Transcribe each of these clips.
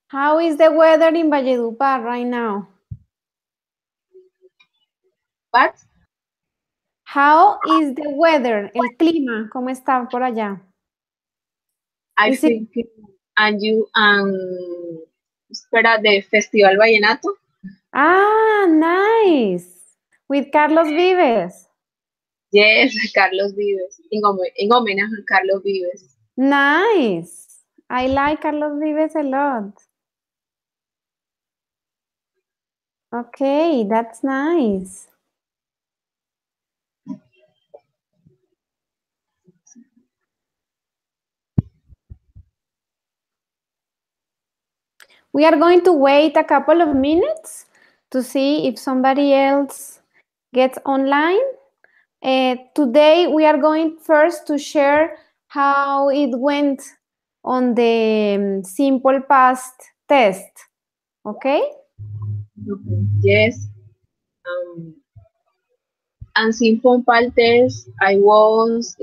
How is the weather in Valledupar right now? What? How is the weather? El clima, ¿cómo está por allá? I Is it... think, and you, espera, de Festival Vallenato. Ah, nice. With Carlos Vives. Yes, Carlos Vives, en homenaje a Carlos Vives. Nice. I like Carlos Vives a lot. Okay, that's nice. We are going to wait a couple of minutes to see if somebody else gets online. Today, we are going first to share how it went on the simple past test. Okay? Yes. And simple past test, I was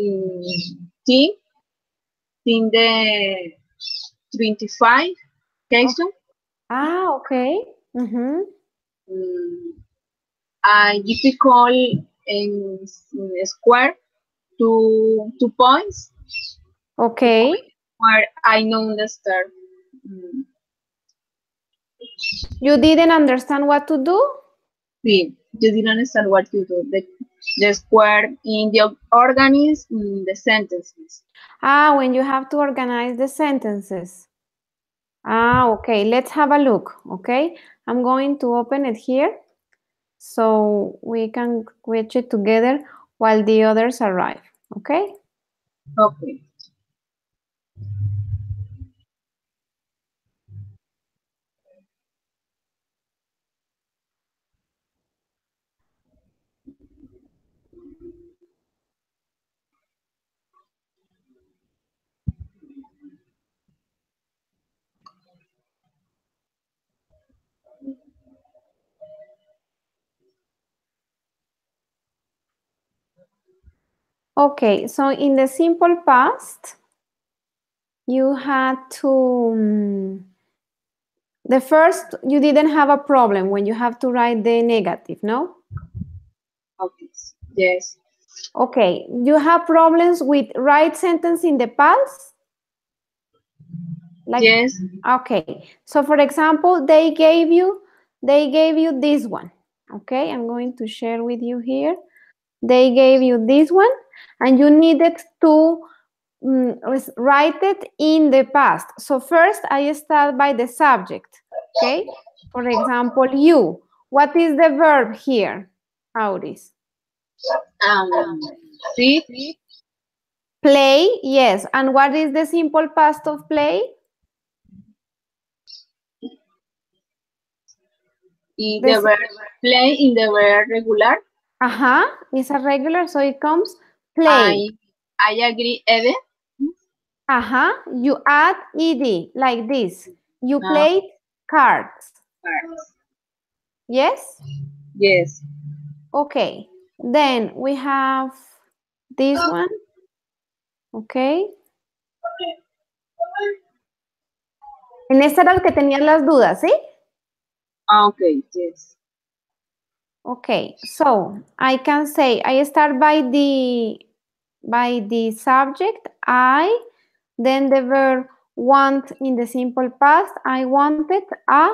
team the 25 question. Ah, okay. Mm-hmm. I difficult in square 2 points. Okay. Where I know the start. You didn't understand what to do? Sí, you didn't understand what you do. The square in the organism, the sentences. Ah, when you have to organize the sentences. Ah, okay. Let's have a look, okay? I'm going to open it here so we can watch it together while the others arrive, okay? Okay. Okay, so in the simple past, you had to, the first, you didn't have a problem when you have to write the negative, no? Okay. Yes. Okay, you have problems with right sentence in the past? Like, Yes. Okay, so for example, they gave you this one. Okay, I'm going to share with you here. They gave you this one, and you needed to write it in the past. So first, I start by the subject. Okay, for example, you. What is the verb here, Auris? Sit. Play, yes. And what is the simple past of play? In the verb play in the verb regular. It's a regular, so it comes play. I agree, Ede. You add ed like this. You played cards. Yes? Yes. Okay. Then we have this one. Okay. En esta era el que tenían las dudas, ¿sí? Okay, yes. Okay, so I can say I start by the subject, I, then the verb want in the simple past, I wanted a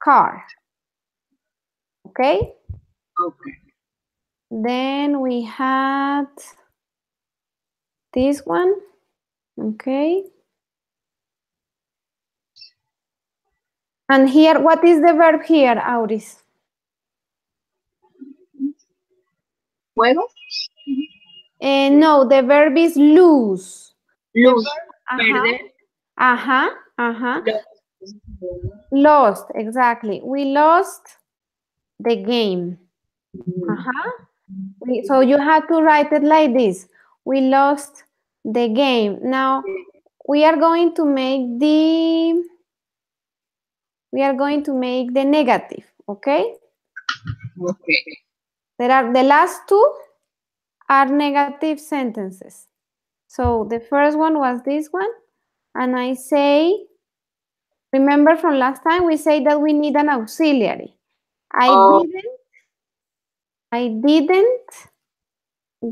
car. Okay? Okay. Then we had this one. Okay. And here, what is the verb here, Auris? Juego. No, the verb is lose. Lose. Perder. Lost, exactly. We lost the game. So you have to write it like this. We lost the game. Now we are going to make the negative, okay? Okay. There are the last two are negative sentences. So the first one was this one, and I say Remember from last time we say that we need an auxiliary. I Oh, didn't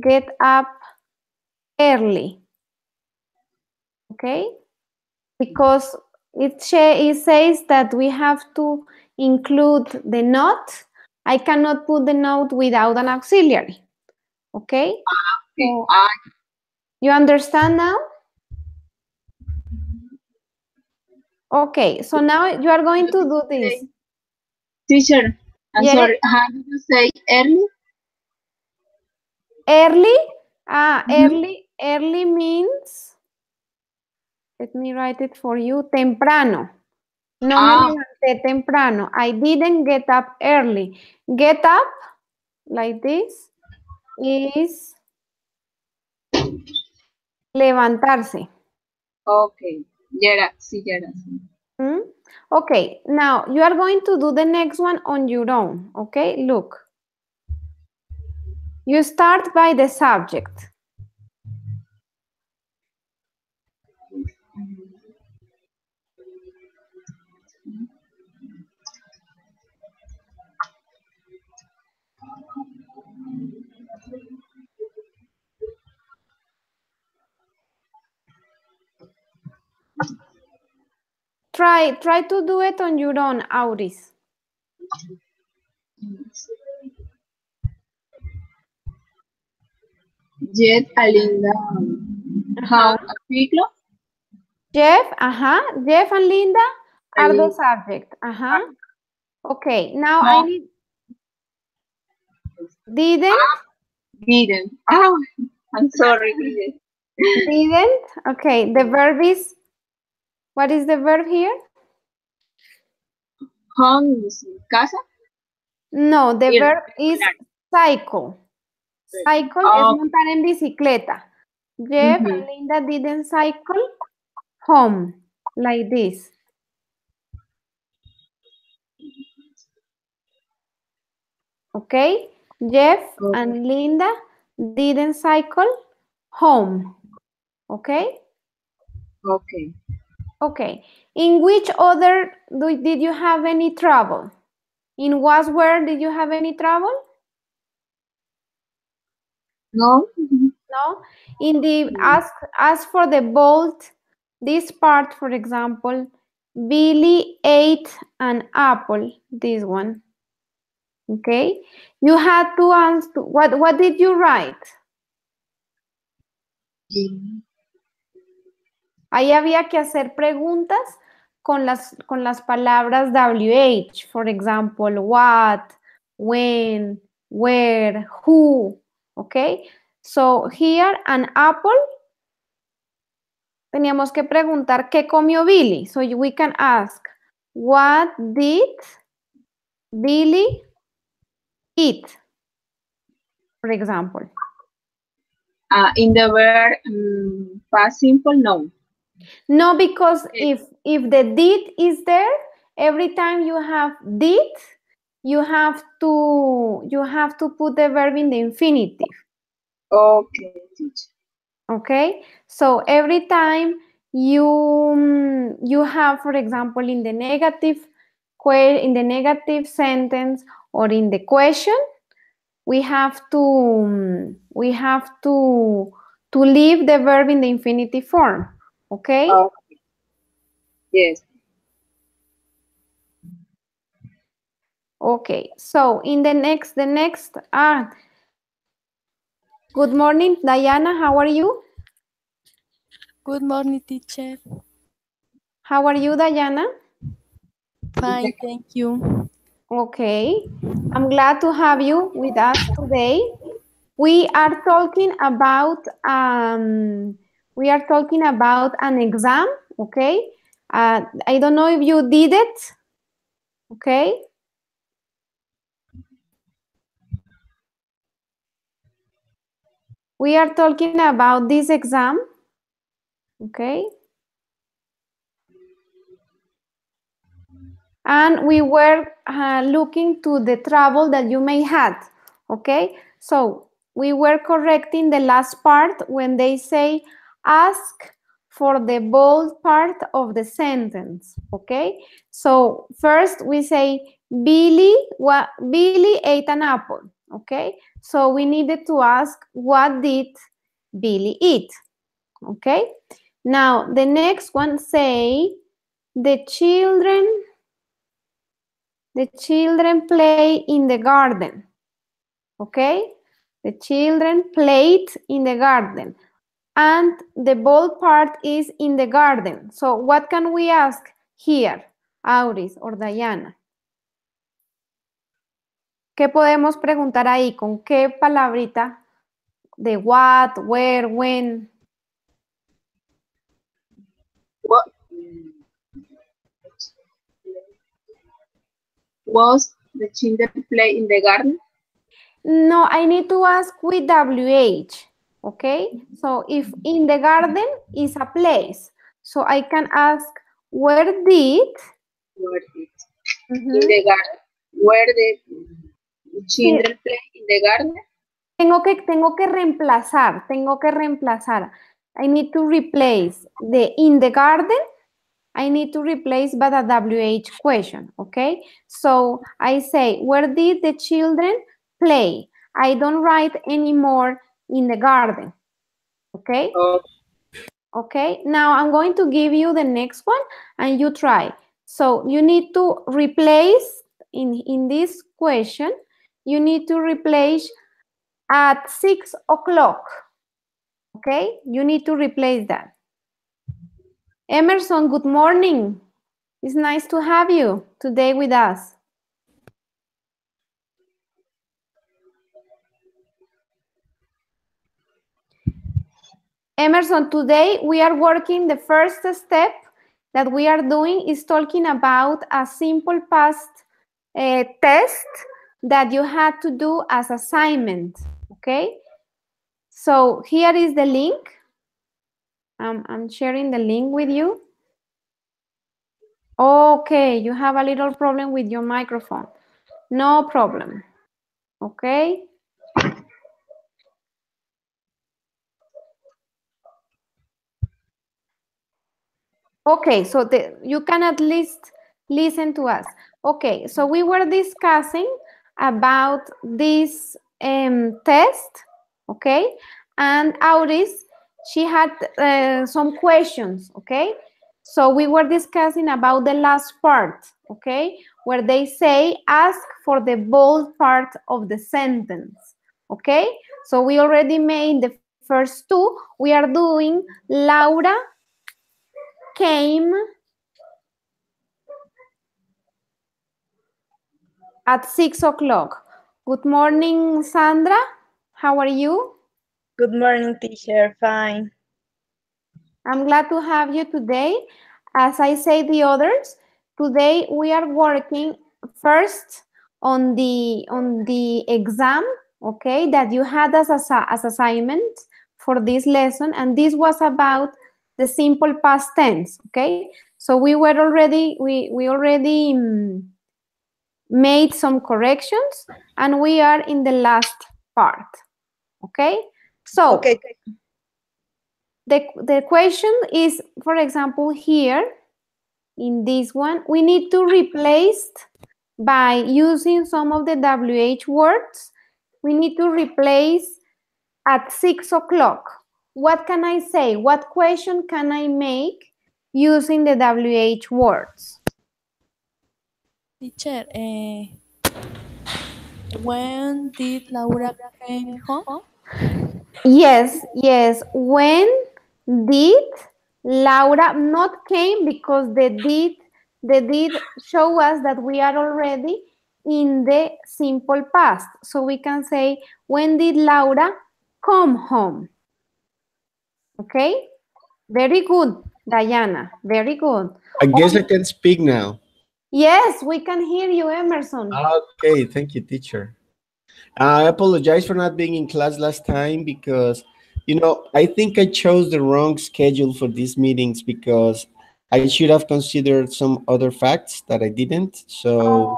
get up early. Okay? Because it says that we have to include the note. I cannot put the note without an auxiliary. Okay? okay. So, you understand now? Okay, so now you are going to do this. Teacher, I'm Yes? sorry. How do you say early? Early? Mhm. Early means, let me write it for you, temprano. No me levanté temprano. I didn't get up early. Get up, like this, is levantarse. Okay. Yera, sí, yera. Hmm? Okay, now you are going to do the next one on your own. Okay, look. You start by the subject. Try to do it on your own, Auris. Jet Alinda. Uh-huh. Ciclo. Jeff and Linda are the subject. Okay, now I need didn't. Didn't. I'm sorry, didn't. Didn't. Okay, the verb is, what is the verb here? Home, casa. No, the Ir. verb is cycle. Cycle es montar en bicicleta. Jeff and Linda didn't cycle home, like this. Okay, Jeff and Linda didn't cycle home. Okay? Okay. Okay. In which other did you have any trouble? In was where did you have any trouble? No. No. In the ask for the bold, this part, for example, Billy ate an apple. This one. Okay. You had to answer. What did you write? Ahí había que hacer preguntas con las palabras WH, for example, what, when, where, who, okay? So here, an apple, teníamos que preguntar qué comió Billy. So we can ask, what did Billy eat, for example? In the verb past simple, no. No, because if the did is there, every time you have did, you have to put the verb in the infinitive. Okay, teacher. Okay, so every time you have, for example, in the negative sentence or in the question, we have to leave the verb in the infinitive form. Okay. Yes. Okay, so in the next, good morning, Diana, how are you? Good morning, teacher. How are you, Diana? Fine, thank you. Okay, I'm glad to have you with us today. We are talking about an exam, okay? I don't know if you did it, okay? We are talking about this exam, okay? And we were looking to the trouble that you may had, okay? So we were correcting the last part when they say ask for the bold part of the sentence, okay? So first we say, Billy ate an apple, okay? So we needed to ask, what did Billy eat, okay? Now, the next one say, the children play in the garden, okay? The children played in the garden. And the bold part is in the garden. So what can we ask here, Auris or Diana? ¿Qué podemos preguntar ahí? ¿Con qué palabrita? De what, where, when. What was the children play in the garden? No, I need to ask with WH, okay? So if in the garden is a place, so I can ask, where did? Where did in the garden? Where did children play in the garden? Tengo que reemplazar. I need to replace the in the garden. I need to replace by the WH question, okay? So I say, where did the children play? I don't write anymore in the garden, okay? Okay, now I'm going to give you the next one and you try. So you need to replace, in this question, you need to replace at 6 o'clock, okay? You need to replace that. Emerson, good morning. It's nice to have you today with us. Emerson, today we are working, the first step that we are doing is talking about a simple past test that you had to do as assignment, okay? So here is the link. I'm sharing the link with you. Okay, you have a little problem with your microphone. No problem, okay? Okay, so you can at least listen to us. Okay, so we were discussing about this test, okay? And Auris, she had some questions, okay? So we were discussing about the last part, okay? Where they say, ask for the bold part of the sentence, okay? So we already made the first two. We are doing Laura came at 6 o'clock. Good morning, Sandra. How are you? Good morning, teacher. Fine. I'm glad to have you today. As I say the others, today we are working first on the exam, okay, that you had as assignment for this lesson, and this was about the simple past tense, okay? So we already made some corrections and we are in the last part, okay? So okay. the question is, for example, here in this one, we need to replace by using some of the WH words. We need to replace at 6 o'clock. What can I say? What question can I make using the WH words? Teacher, when did Laura came home? Yes. When did Laura not came, because the did show us that we are already in the simple past. So we can say, when did Laura come home? Okay? Very good, Diana. Very good. I guess I can speak now. Yes, we can hear you, Emerson. Okay, thank you, teacher. I apologize for not being in class last time because, I think I chose the wrong schedule for these meetings because I should have considered some other facts that I didn't. So,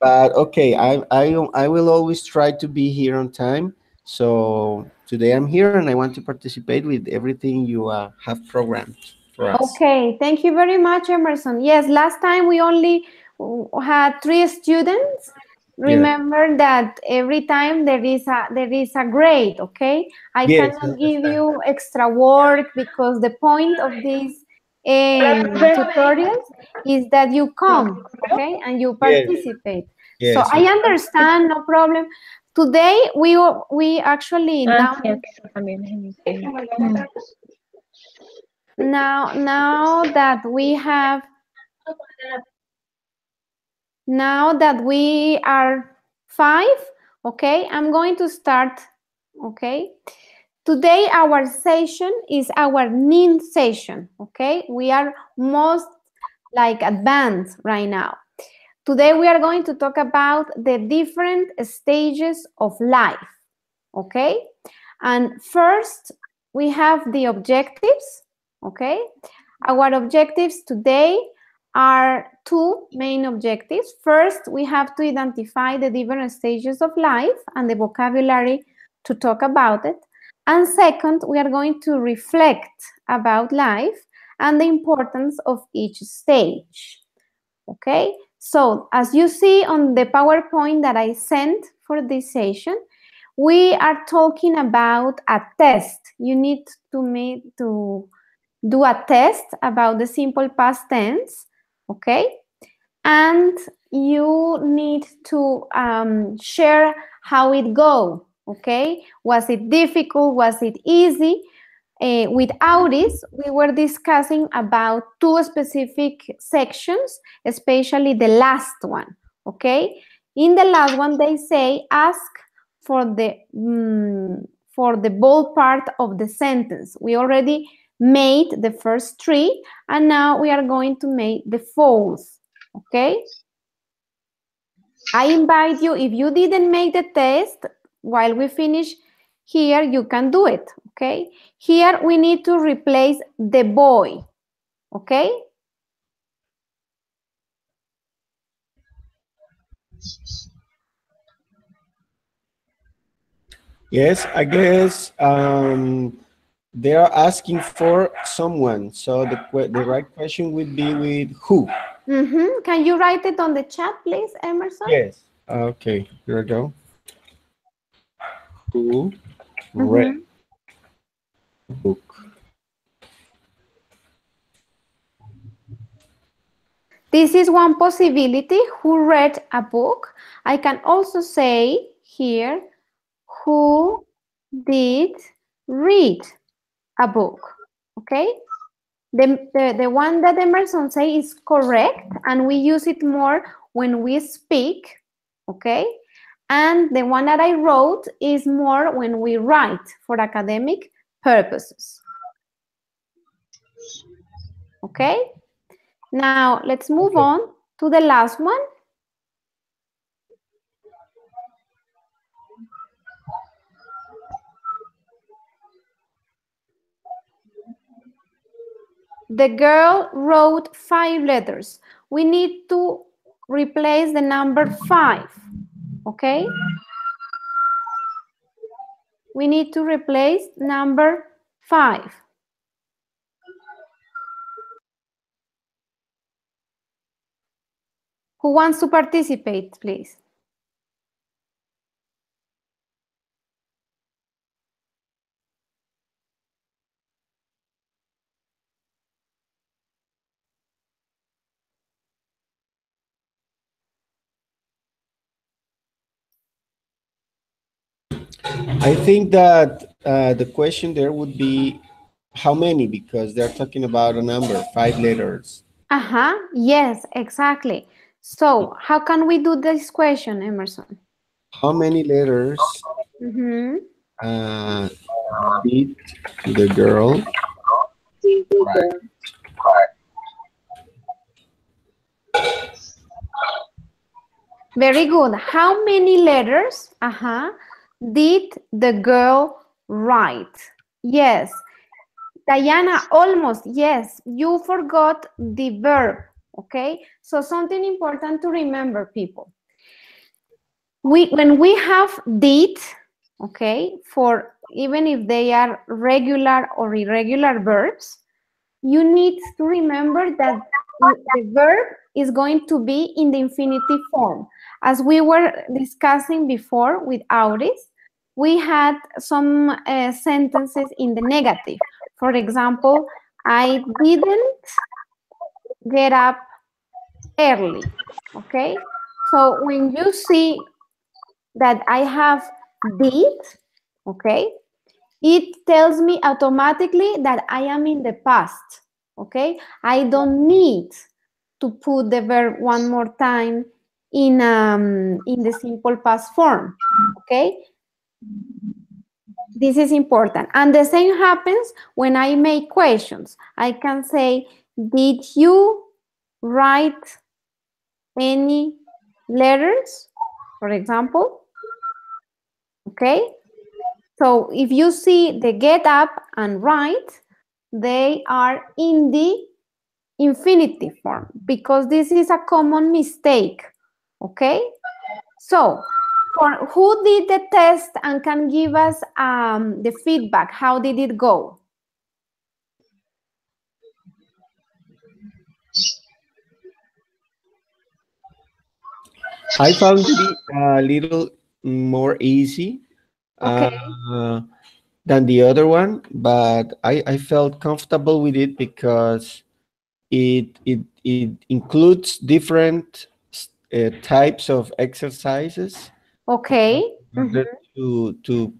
but okay, I will always try to be here on time. So today I'm here and I want to participate with everything you have programmed for us. Okay, thank you very much, Emerson. Yes, last time we only had 3 students. Remember that every time there is a grade, okay? I cannot give you extra work because the point of these tutorials is that you come, okay, and you participate. So I understand, no problem. Today we actually now that we are 5, okay, I'm going to start, okay. Today our session is our ninth session, okay. We are most like advanced right now. Today we are going to talk about the different stages of life, okay. And first we have the objectives, okay. Our objectives today are 2 main objectives. First, we have to identify the different stages of life and the vocabulary to talk about it. And second, we are going to reflect about life and the importance of each stage. Okay, so as you see on the PowerPoint that I sent for this session, we are talking about a test. You need to do a test about the simple past tense, okay? And you need to share how it goes, okay? Was it difficult? Was it easy? With Auris, we were discussing about 2 specific sections, especially the last one, okay? In the last one, they say, ask for the bold part of the sentence. We already made the first 3, and now we are going to make the 4th, okay? I invite you, if you didn't make the test, while we finish here, you can do it, okay? Here we need to replace the boy, okay? Yes, I guess they are asking for someone. So the right question would be with who. Can you write it on the chat, please, Emerson? Yes. Okay, here we go. Who read a book? This is one possibility, who read a book. I can also say here, who did read a book, okay? The one that Emerson say is correct, and we use it more when we speak, okay? And the one that I wrote is more when we write for academic purposes, okay? Now, let's move on to the last one. The girl wrote 5 letters. We need to replace the number 5, okay? We need to replace number 5. Who wants to participate, please? I think that the question there would be how many, because they're talking about a number, 5 letters. Yes, exactly. So how can we do this question, Emerson? How many letters did the girl write? Very good. How many letters did the girl write? Yes. Diana, almost. Yes. You forgot the verb. Okay. So something important to remember, people. When we have did, okay, for even if they are regular or irregular verbs, you need to remember that the verb is going to be in the infinitive form. As we were discussing before with Auris, we had some sentences in the negative. For example, I didn't get up early, okay? So when you see that I have did, okay, it tells me automatically that I am in the past, okay? I don't need to put the verb one more time in the simple past form, okay? This is important. And the same happens when I make questions. I can say, did you write any letters, for example? Okay? So if you see the get up and write, they are in the infinitive form because this is a common mistake. Okay? So, for who did the test and can give us the feedback? How did it go? I found it a little more easy Okay. than the other one, but I felt comfortable with it because it includes different types of exercises Okay. in order to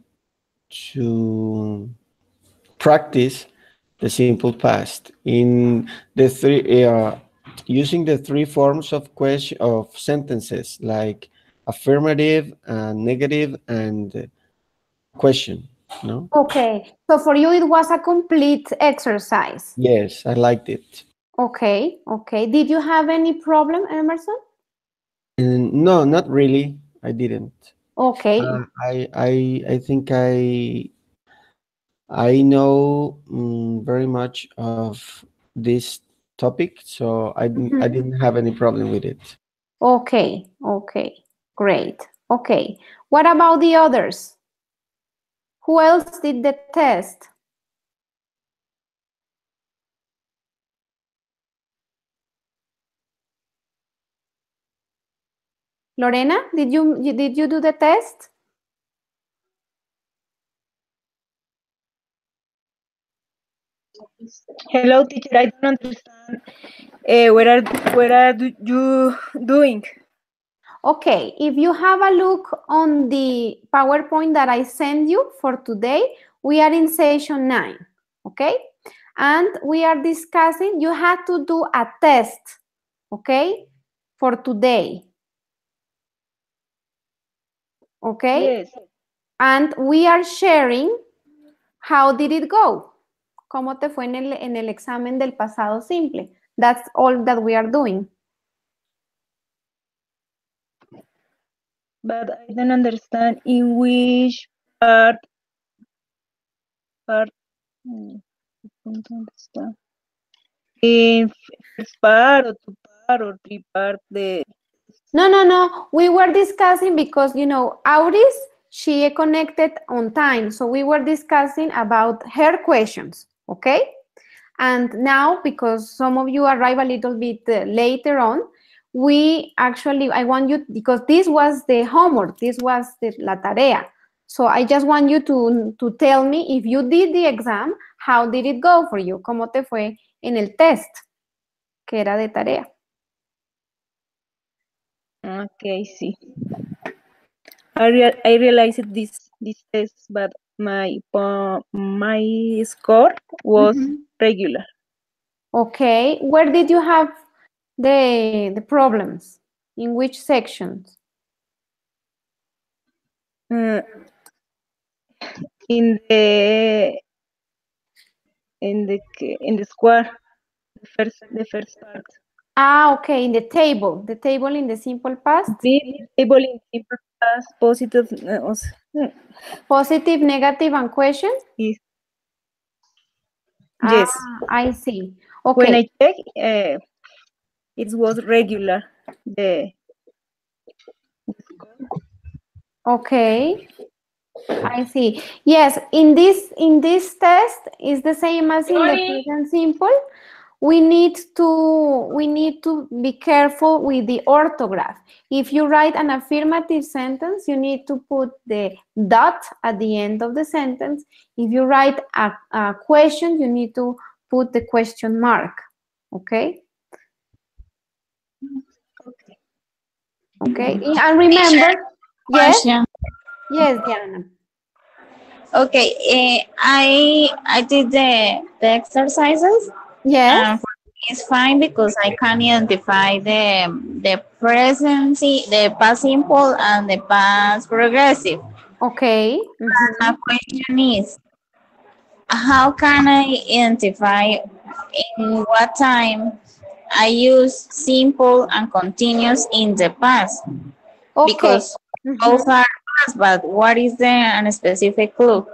practice the simple past in the three using the three forms of question of sentences like affirmative, negative, and question. No. Okay. So for you, it was a complete exercise. Yes, I liked it. Okay. Okay. Did you have any problem, Emerson? And no, not really. I didn't. Okay. I think I know very much of this topic, so I didn't have any problem with it. Okay. Okay. Great. Okay. What about the others? Who else did the test? Lorena, did you do the test? Hello, teacher. I don't understand. What are you doing? Okay, if you have a look on the PowerPoint that I sent you for today, we are in session 9, okay? And we are discussing, you had to do a test, okay, for today, okay? Yes. And we are sharing how did it go. ¿Cómo te fue en el examen del pasado simple? That's all that we are doing. But I don't understand in which part. I don't understand. In first part or two part or three part the. No. We were discussing because, you know, Auris, she connected on time. So we were discussing about her questions, okay? And now, because some of you arrive a little bit later on, I want you, because this was the homework, this was la tarea. So I just want you to tell me if you did the exam, how did it go for you? ¿Cómo te fue en el test que era de tarea? Okay, see. I realized this test, but my score was regular. Okay, where did you have the problems? In which sections? In the square, the first part. Ah, okay, in the table in the simple past. The table in simple past, positive. Positive, negative, and question? Yes. Ah, Yes. I see. Okay. When I check, it was regular. The Okay. I see. Yes, in this test is the same as in the present simple. We need to be careful with the orthograph. If you write an affirmative sentence, you need to put the dot at the end of the sentence. If you write a question, you need to put the question mark. Okay? Okay. And remember, yes? Question. Yes, Diana. Okay, I did the exercises. Yes. For me it's fine because I can identify the present, the past simple and the past progressive. Okay. My question is, how can I identify in what time I use simple and continuous in the past? Okay. Because both are past, but what is the specific clue?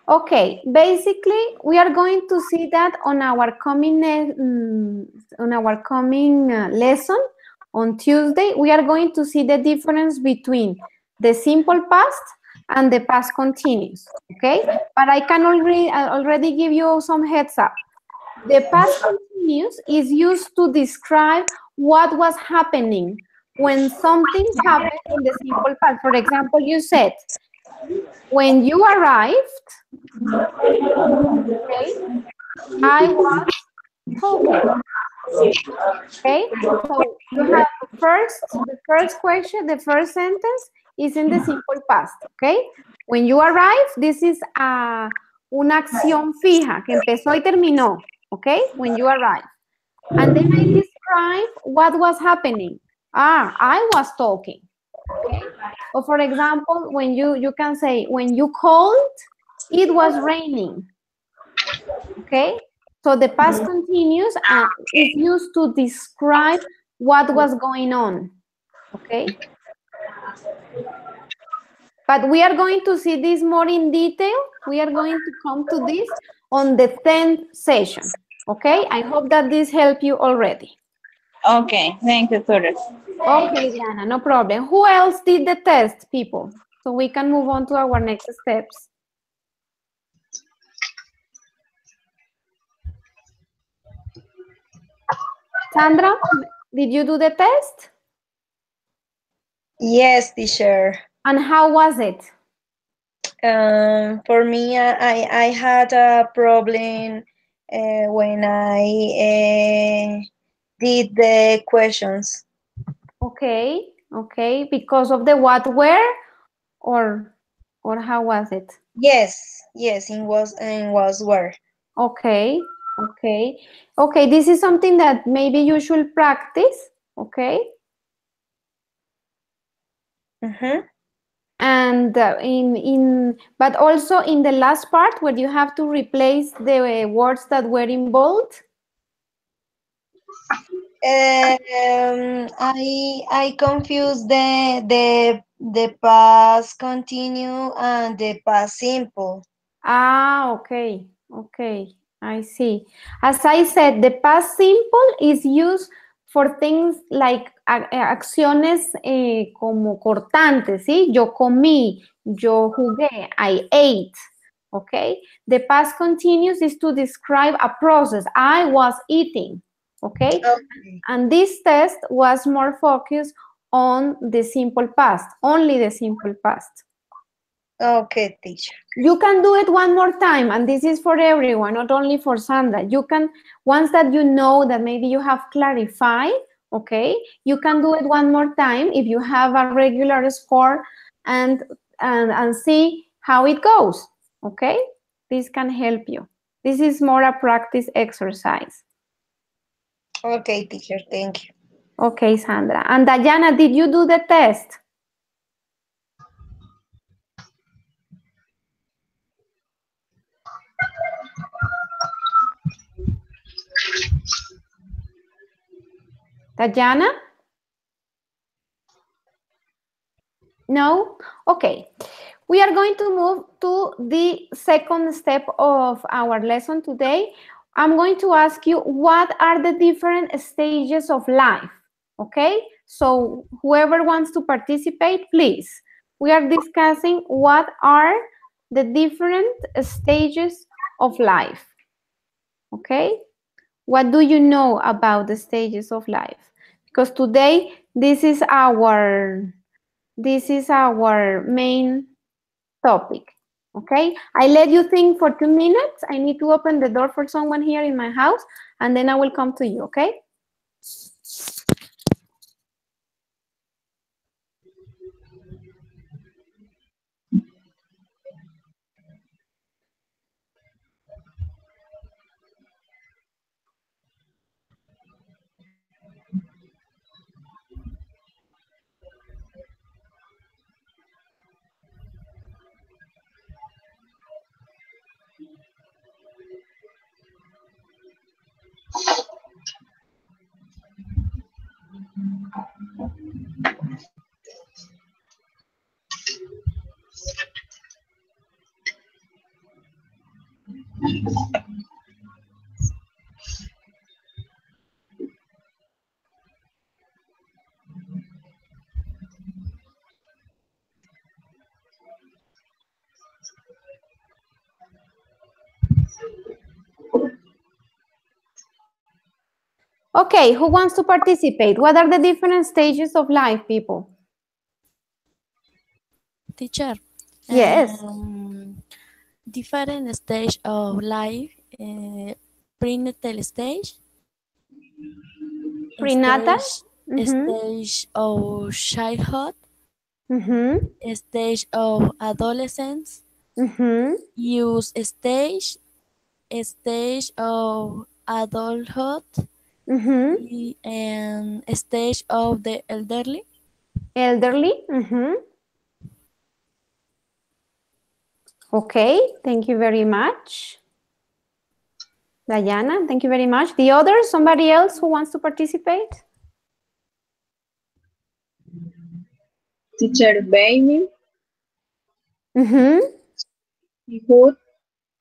Okay, basically, we are going to see that on our coming lesson on Tuesday. We are going to see the difference between the simple past and the past continuous. Okay, but I can already give you some heads up. The past continuous is used to describe what was happening when something happened in the simple past. For example, you said, when you arrived, okay, I was talking. Okay, so you have the first question, the first sentence is in the simple past. Okay, when you arrive, this is una acción fija que empezó y terminó. Okay, when you arrive, and then I describe what was happening. I was talking. Okay, or for example, when you can say, when you called, it was raining. Okay, so the past continuous is used to describe what was going on. Okay, but we are going to see this more in detail. We are going to come to this on the 10th session. Okay, I hope that this helped you already. Okay, thank you, tutor. Okay, Diana, no problem. Who else did the test, people? So we can move on to our next steps. Sandra, did you do the test? Yes, teacher. And how was it? For me, I had a problem when I did the questions. Okay, okay, because of the what, where, or how was it? Yes, it was where. Okay, okay, okay. This is something that maybe you should practice. Okay. And but also in the last part where you have to replace the words that were in bold. I confused the past continue and the past simple. Okay, okay, I see. As I said, the past simple is used for things like acciones como cortantes, ¿sí? Yo comí, yo jugué, I ate, okay? The past continuous is to describe a process. I was eating, okay? And this test was more focused on the simple past, only the simple past. Okay, teacher. You can do it one more time, and this is for everyone, not only for Sandra. You can, once that you know that maybe you have clarified, okay, you can do it one more time if you have a regular score and see how it goes, okay? This can help you. This is more a practice exercise. Okay, teacher, thank you. Okay, Sandra. And Diana, did you do the test? Diana? No? Okay. We are going to move to the second step of our lesson today. I'm going to ask you, what are the different stages of life? Okay? So whoever wants to participate, please. we are discussing what are the different stages of life. Okay? What do you know about the stages of life? Because today this is our main topic. Okay, I let you think for 2 minutes. I need to open the door for someone here in my house, and then I will come to you. Okay. Okay, who wants to participate? What are the different stages of life, people? Teacher. Yes. Different stage of life. Prenatal stage. Prenatal? Stage of childhood. Stage of adolescence. Youth stage. Stage of adulthood. And stage of the elderly. Elderly. Okay, thank you very much. Diana, thank you very much. The others, somebody else who wants to participate? Teacher, baby, Mm-hmm. youth,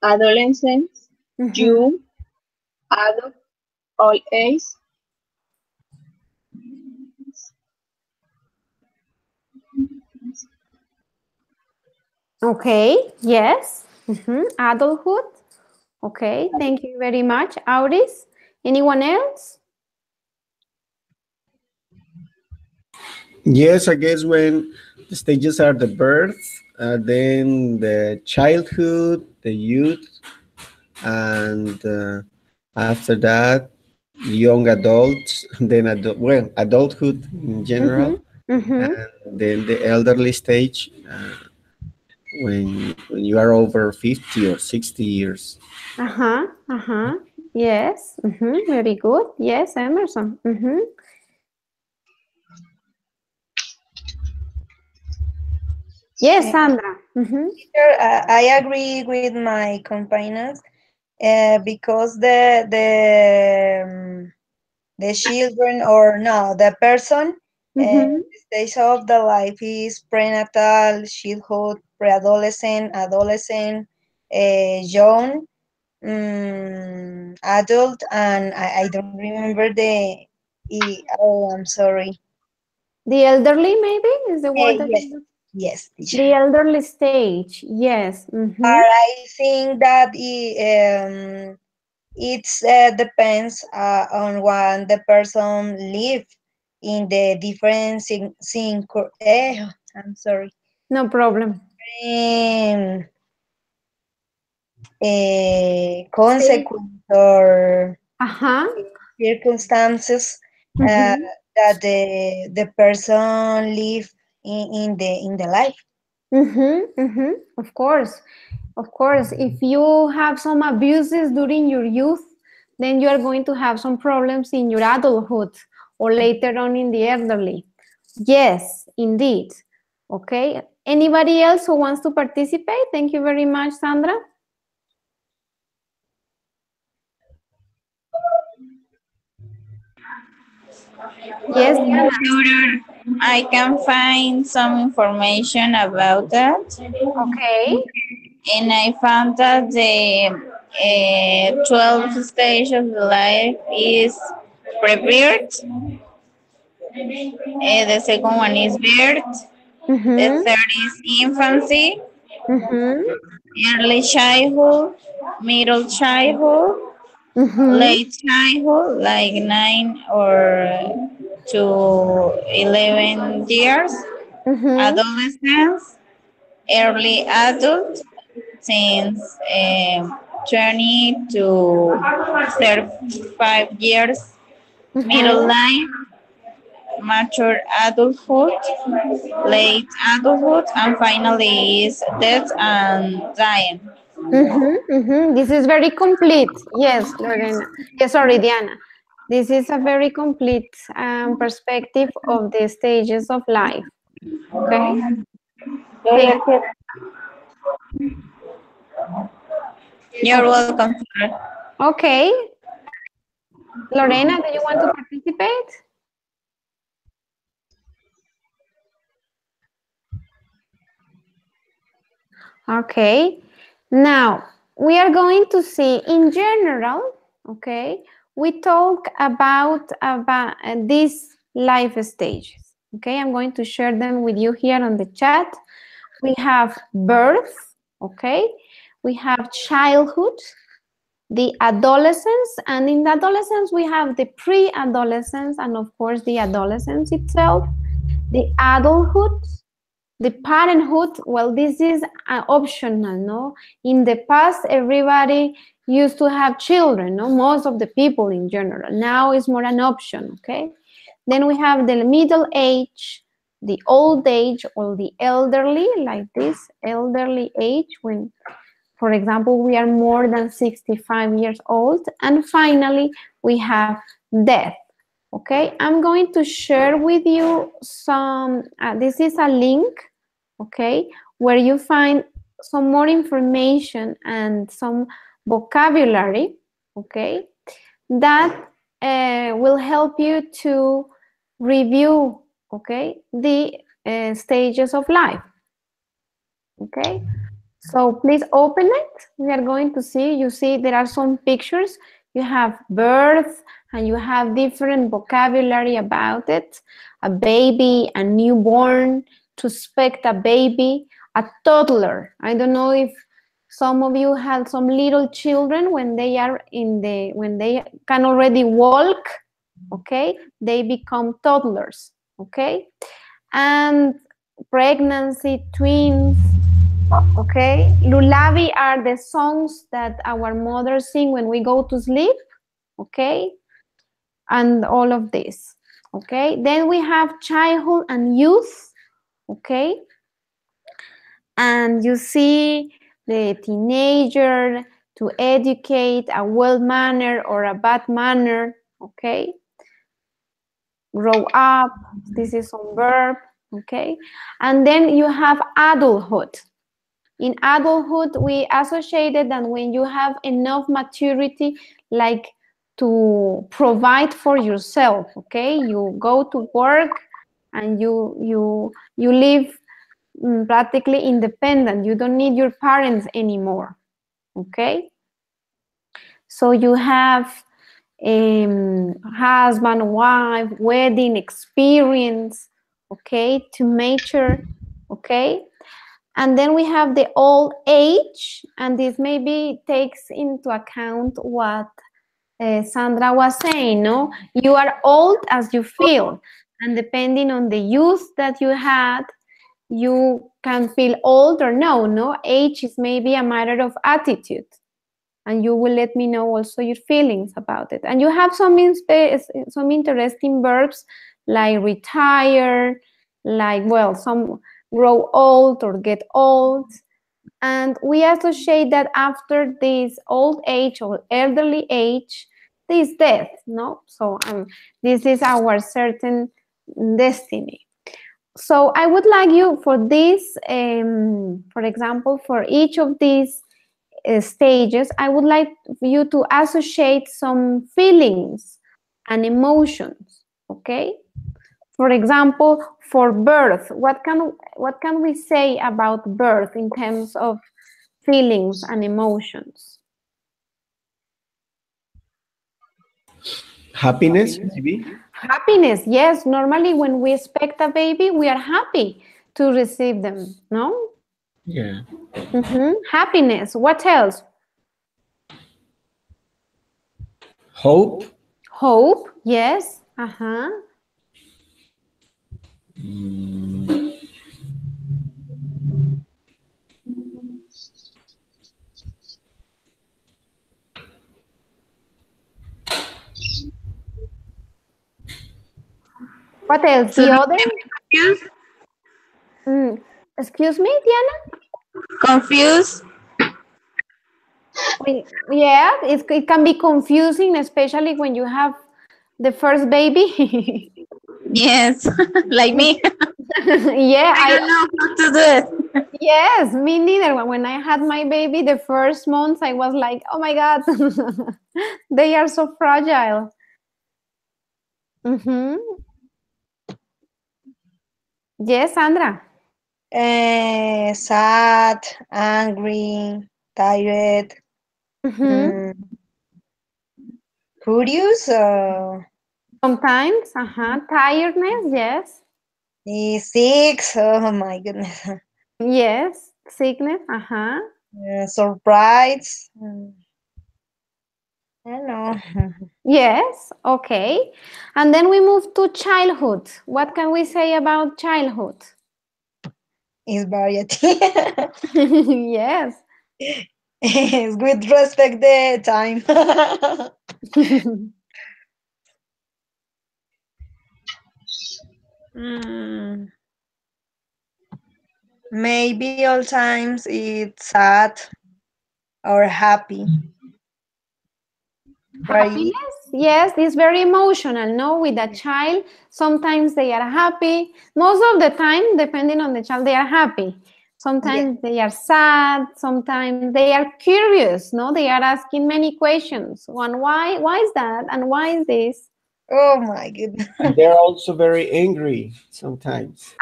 adolescence, youth, adult, old age. Okay, yes. Adulthood. Okay, thank you very much. Auris, anyone else? Yes, I guess when the stages are the birth, then the childhood, the youth, and after that, young adults, then adulthood in general, and then the elderly stage when you are over 50 or 60 years. Yes. Very good. Yes, Emerson. Yes, Sandra. I agree with my companions because the children or no the person the stage of the life is prenatal, childhood, pre-adolescent, adolescent, young, adult, and I don't remember oh, I'm sorry. The elderly, maybe, is the word that Yes, you... yes, teacher. The elderly stage, yes. I think that it's depends on what the person live in the different I'm sorry. No problem. Consequence or Uh-huh. circumstances that the person live in the life. Of course. Of course, if you have some abuses during your youth, then you are going to have some problems in your adulthood or later on in the elderly. Yes, indeed. Okay. Anybody else who wants to participate? Thank you very much, Sandra. Yes, Diana. I can find some information about that. Okay. And I found that the 12th stage of the life is prepared. The second one is birth. The third is infancy, early childhood, middle childhood, late childhood, like 9 or to 11 years, adolescence, early adult, since 20 to 35 years, middle life, mature adulthood, late adulthood, and finally is death and dying. This is very complete. Yes, Lorena. Yes, sorry, Diana. This is a very complete perspective of the stages of life. Okay. Thank you. You're welcome, sir. Okay. Lorena, do you want to participate? Okay. Now, we are going to see in general, okay, we talk about these life stages. Okay, I'm going to share them with you here on the chat. We have birth, okay, we have childhood, the adolescence, and in the adolescence we have the pre-adolescence and of course the adolescence itself, the adulthood, the parenthood. Well, this is optional, no? In the past, everybody used to have children, no? Most of the people in general. Now it's more an option, okay? Then we have the middle age, the old age, or the elderly, like this, elderly age, when, for example, we are more than 65 years old. And finally, we have death. Okay, I'm going to share with you some, this is a link, okay, where you find some more information and some vocabulary, okay, that will help you to review, okay, the stages of life, okay. So please open it. We are going to see, you see there are some pictures. You have birth and you have different vocabulary about it. A baby, a newborn, to expect a baby, a toddler. I don't know if some of you had some little children when they are when they can already walk, okay? They become toddlers, okay? And pregnancy, twins, okay? Lullaby are the songs that our mothers sing when we go to sleep, okay? And all of this, okay? Then we have childhood and youth, okay? And you see the teenager to educate a well manner or a bad manner, okay? Grow up, this is some verb, okay? And then you have adulthood. In adulthood, we associated that when you have enough maturity, like to provide for yourself, okay? You go to work and you live practically independent. You don't need your parents anymore, okay? So you have husband, wife, wedding experience, okay, to mature, okay? And then we have the old age, and this maybe takes into account what Sandra was saying, no? You are old as you feel, and depending on the youth that you had, you can feel old or no? Age is maybe a matter of attitude, and you will let me know also your feelings about it. And you have some interesting verbs like retire, like, well, some grow old or get old. And we associate that after this old age or elderly age, this death, no? So this is our certain destiny. So I would like you for this, for example, for each of these stages, I would like you to associate some feelings and emotions, okay? For example, for birth, what can we say about birth in terms of feelings and emotions? Happiness, maybe? Happiness, yes. Normally when we expect a baby, we are happy. to receive them, no? Yeah. Happiness. What else? Hope. Hope. Yes. Uh-huh. What else? The other? Excuse me, Diana? Confused? Yeah, it can be confusing, especially when you have the first baby. Yes, like me. Yeah, I don't know how to do it. yes, me neither. When I had my baby, the first months, I was like, oh my God, they are so fragile. Yes, Sandra. Sad, angry, tired, curious, Sometimes, tiredness, yes. sick, oh my goodness, Yes, sickness, surprise, I don't know. Yes, okay. And then we move to childhood. What can we say about childhood? It's variety. Yes. It's with respect the time. Maybe all times it's sad or happy. Right? Happiness, yes, it's very emotional, no? With a child, sometimes they are happy. Most of the time, depending on the child, they are happy. Sometimes they are sad. Sometimes they are curious, no? They are asking many questions. One, why is that? And why is this? Oh my goodness. And they're also very angry sometimes.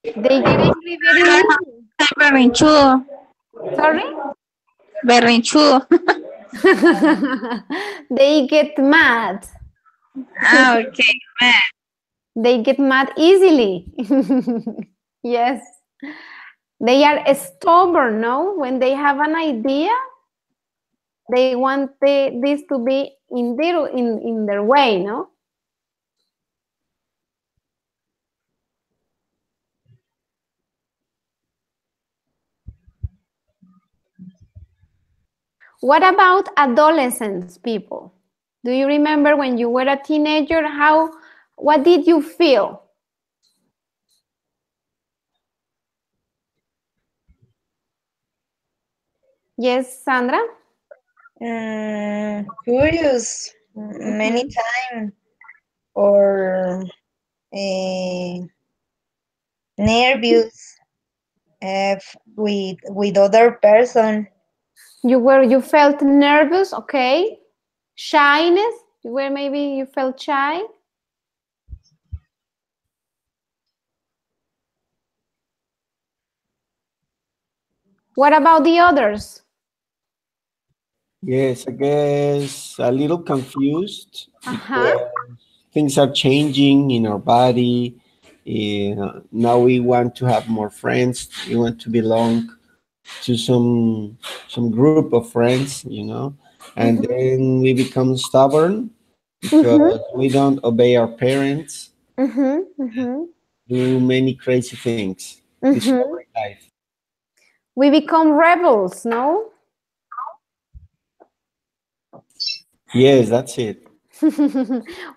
They get angry very easily. Berrinchudo. Sorry? Berrinchudo. They get mad. Okay, man. They get mad easily. Yes. They are stubborn, no? When they have an idea, they want this to be in their way, no? What about adolescents, people? Do you remember when you were a teenager, what did you feel? Yes, Sandra? Curious many times or nervous with other person. You felt nervous, okay? Shyness, where maybe you felt shy? What about the others? Yes, I guess a little confused because things are changing in our body. Now we want to have more friends. We want to belong to some group of friends, and then we become stubborn because we don't obey our parents, do many crazy things, destroy life. We become rebels, no? Yes, that's it.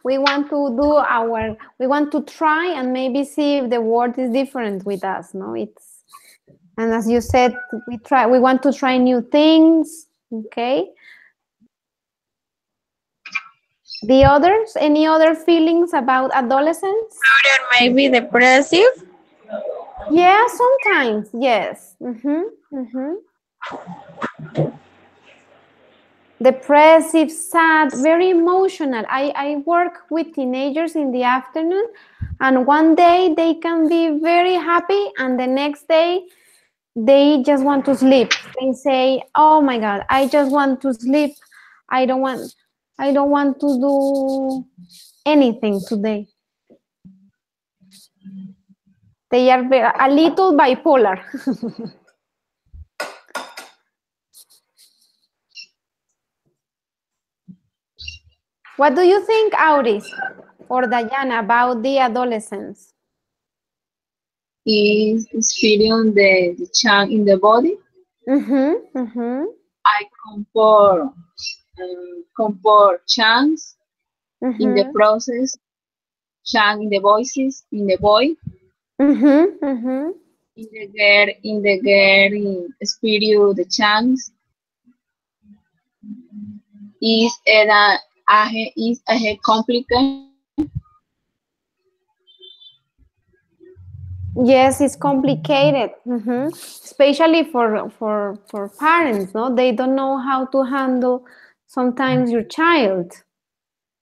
We want to try and maybe see if the world is different with us, no? And as you said, we want to try new things, okay? The others, any other feelings about adolescents? Maybe depressive. Yeah, sometimes, yes. Depressive, sad, very emotional. I work with teenagers in the afternoon, and one day they can be very happy, and the next day they just want to sleep. They say, oh my God, I just want to sleep. I don't want to do anything today. They are a little bipolar. What do you think, Auris or Diana, about the adolescents? Is experience the change in the body. I compare chance in the process, change in the voices, in the boy, in the girl, in spirit, the chance is a complicated. Yes, it's complicated, especially for parents. No, they don't know how to handle sometimes your child.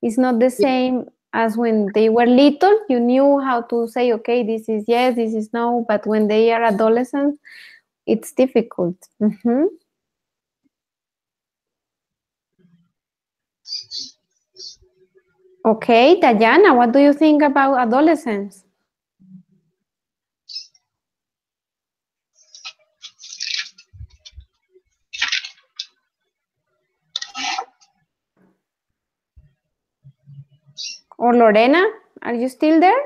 It's not the same as when they were little. You knew how to say, okay, this is yes, this is no. But when they are adolescents, it's difficult. Okay, Diana, what do you think about adolescents? Or Lorena, are you still there?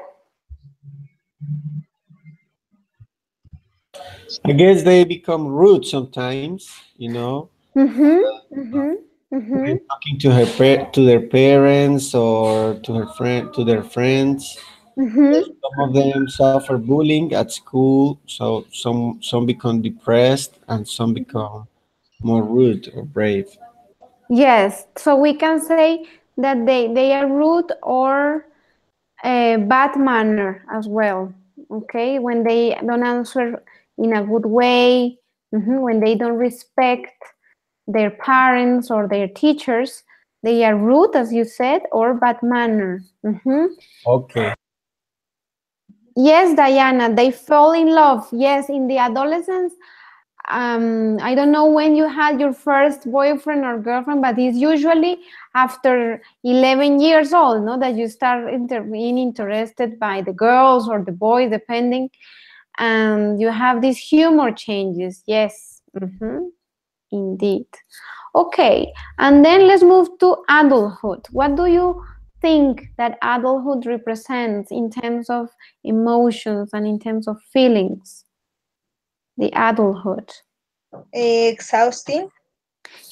I guess they become rude sometimes, you know. Talking to to their parents or to their friends. Some of them suffer bullying at school, so some become depressed and some become more rude or brave. Yes, so we can say that they are rude or bad manner as well. Okay, when they don't answer in a good way, when they don't respect their parents or their teachers, they are rude, as you said, or bad manner. Okay. Yes, Diana, they fall in love. Yes, in the adolescence. I don't know when you had your first boyfriend or girlfriend, but it's usually after 11 years old, no, that you start being interested by the girls or the boys, depending, and you have these humor changes. Yes, indeed. Okay, and then let's move to adulthood. What do you think that adulthood represents in terms of emotions and in terms of feelings? The adulthood. Exhausting.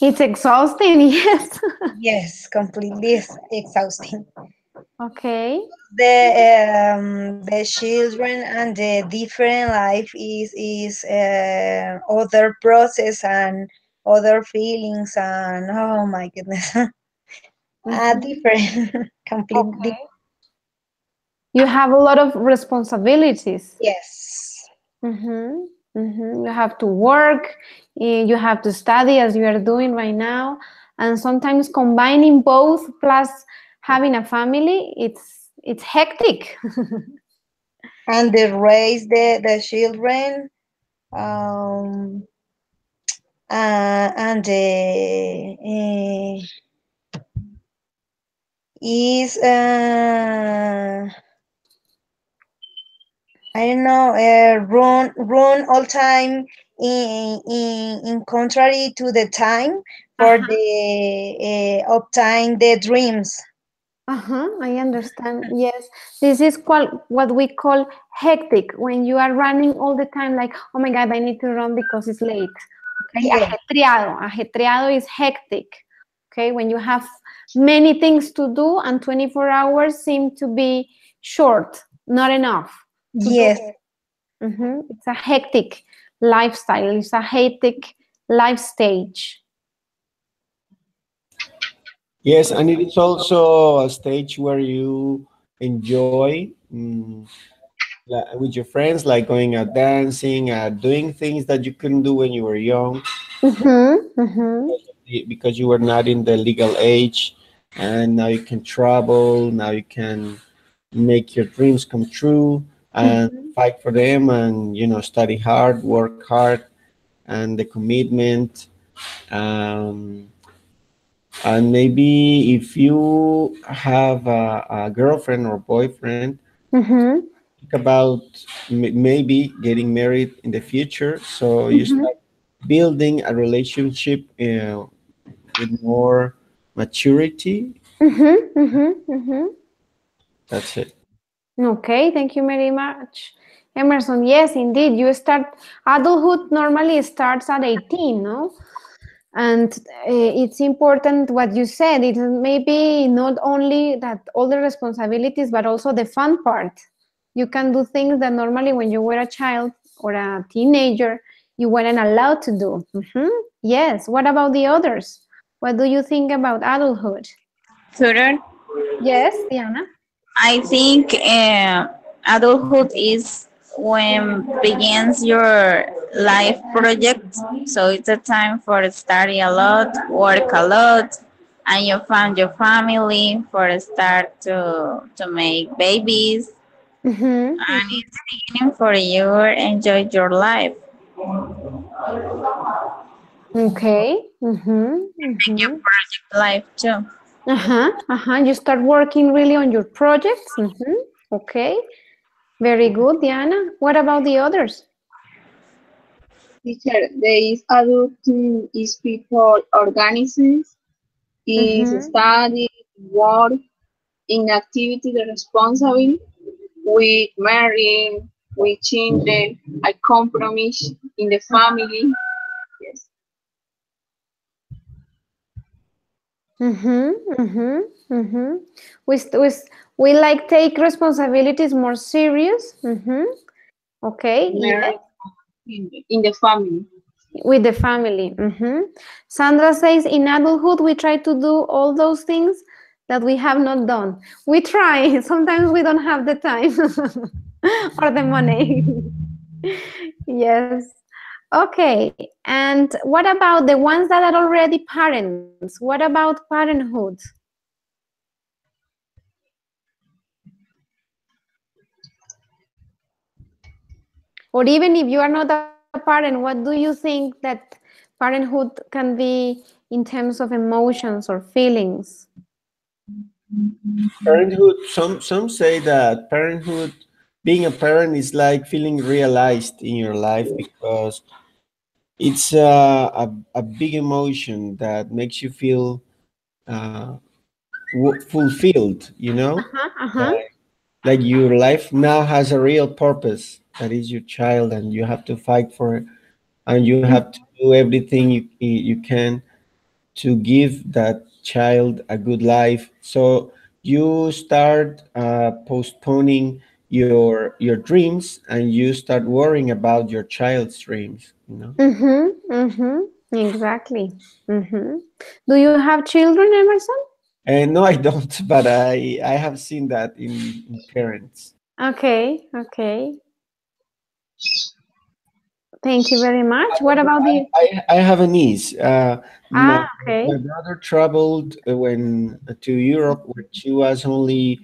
It's exhausting, yes. Yes, completely exhausting. Okay. The children and the different life is other process and other feelings and oh my goodness, different completely. Okay. You have a lot of responsibilities. Yes. You have to work, you have to study as you are doing right now, and sometimes combining both plus having a family, it's hectic. And they raise the children, um, and is I don't know, run all time in contrary to the time for the obtain the dreams. I understand. Yes, this is what we call hectic, when you are running all the time, like, oh my God, I need to run because it's late. Okay, Yeah. ajetreado. Ajetreado is hectic. Okay, when you have many things to do and 24 hours seem to be short, not enough. Yes. It's a hectic lifestyle. It's a hectic life stage. Yes, and it is also a stage where you enjoy with your friends, like going out dancing, doing things that you couldn't do when you were young because you were not in the legal age, and now you can travel, now you can make your dreams come true and fight for them, and study hard, work hard, and the commitment. um, and maybe if you have a girlfriend or boyfriend, think about maybe getting married in the future. So you start building a relationship with more maturity. That's it. Okay, thank you very much. Emerson, yes, indeed. You start, adulthood normally starts at 18, no? And it's important what you said. It may be not only that all the responsibilities, but also the fun part. You can do things that normally when you were a child or a teenager, you weren't allowed to do. Yes. What about the others? What do you think about adulthood? Tutor, Yes, Diana. I think adulthood is when begins your life project. So it's a time for study a lot, work a lot, and you found your family for a start to make babies. And it's beginning for you enjoy your life. Okay. Your project life too. You start working really on your projects. Okay. Very good, Diana. What about the others? Teacher, there is adulting is people organizes, is study, work, in activity the responsibility with marrying, with children, a compromise in the family. Yes. We, we like take responsibilities more serious. Okay. Yes. Married in the family. With the family. Sandra says, in adulthood, we try to do all those things that we have not done. We try. Sometimes we don't have the time or the money. Yes. Okay. And what about the ones that are already parents? What about parenthood? Or even if you are not a parent, what do you think that parenthood can be in terms of emotions or feelings? Parenthood. Some say that parenthood, being a parent, is like feeling realized in your life because it's a big emotion that makes you feel uh, fulfilled. You know, like your life now has a real purpose. That is your child, and you have to fight for it, and you have to do everything you can to give that child a good life. So you start postponing your dreams, and you start worrying about your child's dreams. You know. Exactly. Do you have children, Emerson? And no, I don't, but I have seen that in parents. Okay. Thank you very much. What about the? I have a niece. Okay. My brother traveled when to Europe when she was only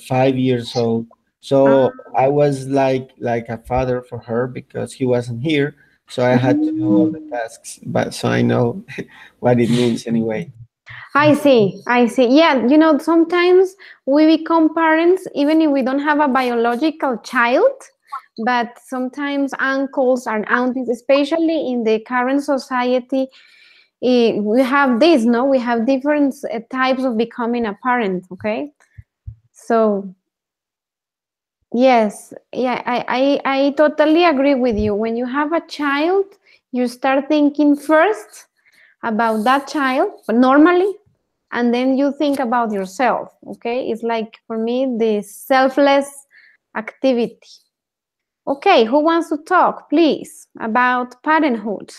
5 years old. So I was like a father for her because he wasn't here. So I had to do all the tasks. But so I know what it means anyway. I see. Yeah, sometimes we become parents even if we don't have a biological child, but sometimes uncles and aunties, especially in the current society, we have this, no? We have different types of becoming a parent, okay? So, yes, yeah, I totally agree with you. When you have a child, you start thinking first about that child, but normally, and then you think about yourself. Okay, it's like for me the selfless activity. Okay, who wants to talk, please, about parenthood?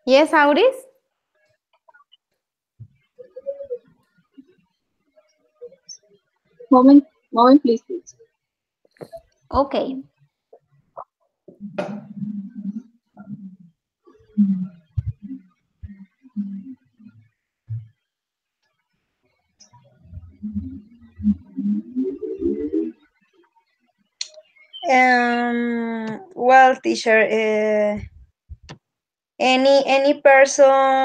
Yes, Auris? Moment, please. Okay. Well, teacher, any person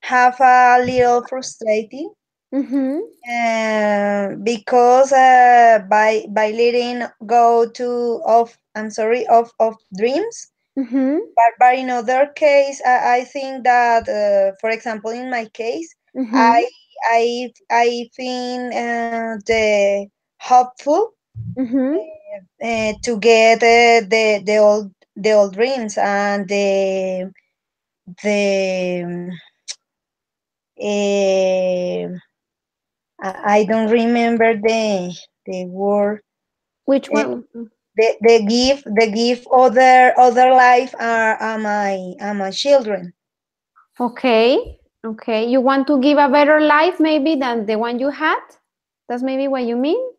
have a little frustrated because by letting go to of dreams. But in other case, I think that for example in my case, I think the hopeful to get the old dreams and the I don't remember the word. Which one? The give other life are my children. Okay. Okay. You want to give a better life maybe than the one you had? That's maybe what you mean?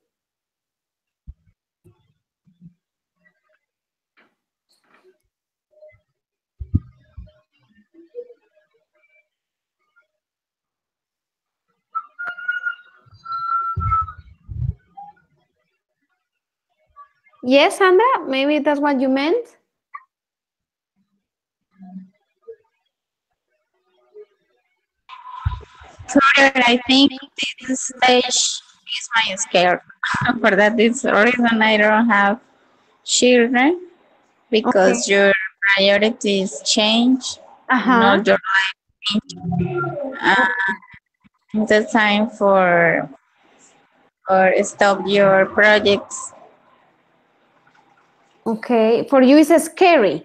Yes, Sandra? Maybe that's what you meant? Tutor, I think this stage is my scare. For that is the reason I don't have children, because your priorities change and all your life change. The time for stop your projects. Okay. For you, it's scary.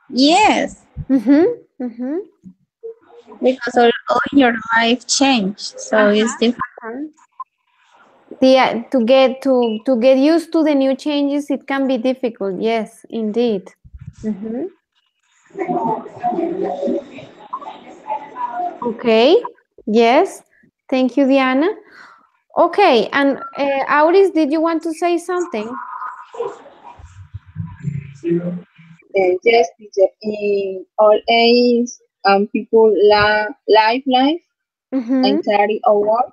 Yes. Because all your life changed, so it's different. Yeah, to get used to the new changes, it can be difficult. Yes, indeed. Okay. Yes. Thank you, Diana. Okay, and Auris, did you want to say something? Yes, teacher. In all age people life and carry over.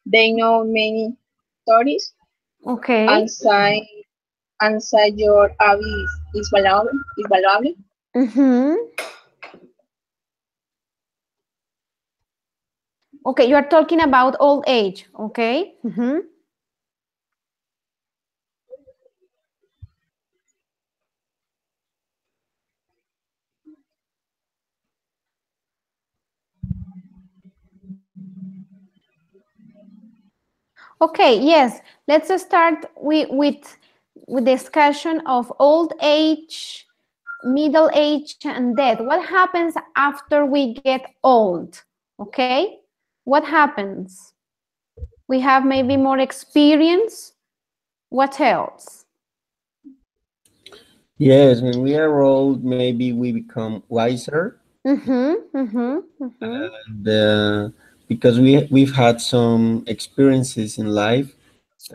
They know many stories. Okay. Answer your avis is valuable. Is valuable. Okay, you are talking about old age. Okay. Okay, yes. Let's start with discussion of old age, middle age, and death. What happens after we get old? Okay, what happens? We have maybe more experience. What else? Yes, when we are old, maybe we become wiser. And, Because we've had some experiences in life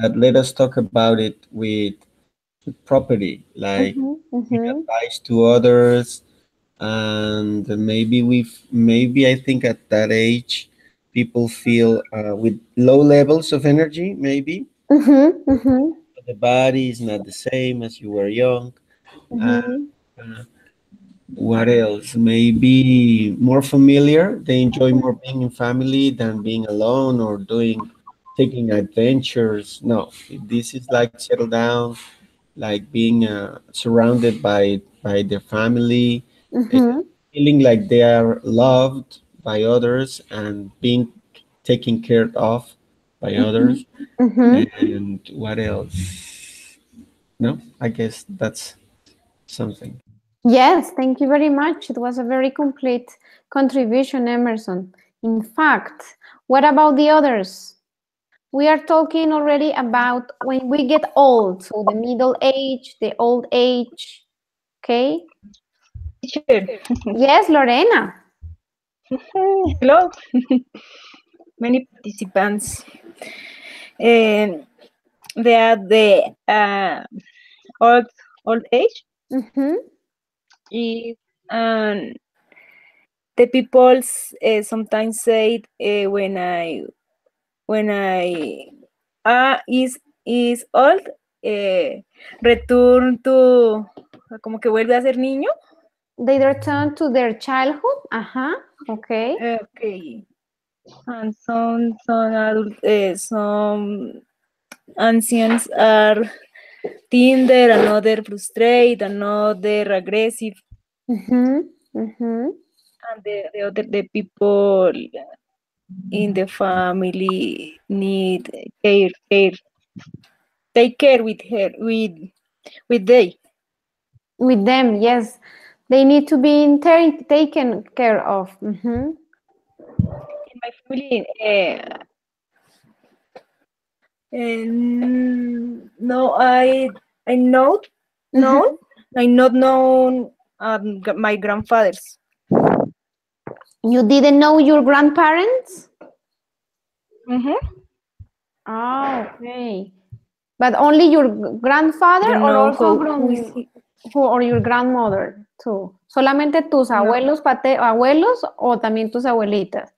that let us talk about it with property, like give advice to others, and maybe I think at that age people feel with low levels of energy, maybe the body is not the same as you were young. uh, what else? Maybe more familiar. They enjoy more being in family than being alone or taking adventures. No, this is like settle down, like being surrounded by their family, feeling like they are loved by others and being taken care of by others. And what else? No, I guess that's something. Yes, thank you very much. It was a very complete contribution, Emerson. In fact, what about the others? We are talking already about when we get old, so the middle age, the old age, okay? Yes, Lorena. Hello, many participants. They are the old age. Is the people sometimes say when I is old, return to como que vuelve a ser niño. They return to their childhood. Okay. Okay. And some adult, some ancients are tender, another frustrated, another aggressive, and the people in the family need care. Take care with her, with they. With them, yes. They need to be taken care of. In my family, no, I know, no, I not know my grandfathers. You didn't know your grandparents? Oh, okay. But only your grandfather Don't or know also who is he. or your grandmother too? ¿Solamente tus No. abuelos, abuelos o también tus abuelitas?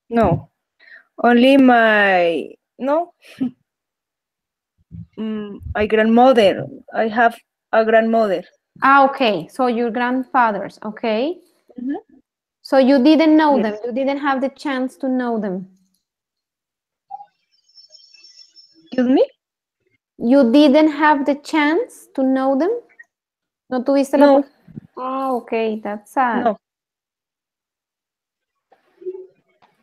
No, only my grandmother. I have a grandmother. Okay. So your grandfathers, okay. So you didn't know them. You didn't have the chance to know them. Excuse me? You didn't have the chance to know them? No tuviste la oportunidad. Oh, okay. That's sad. No.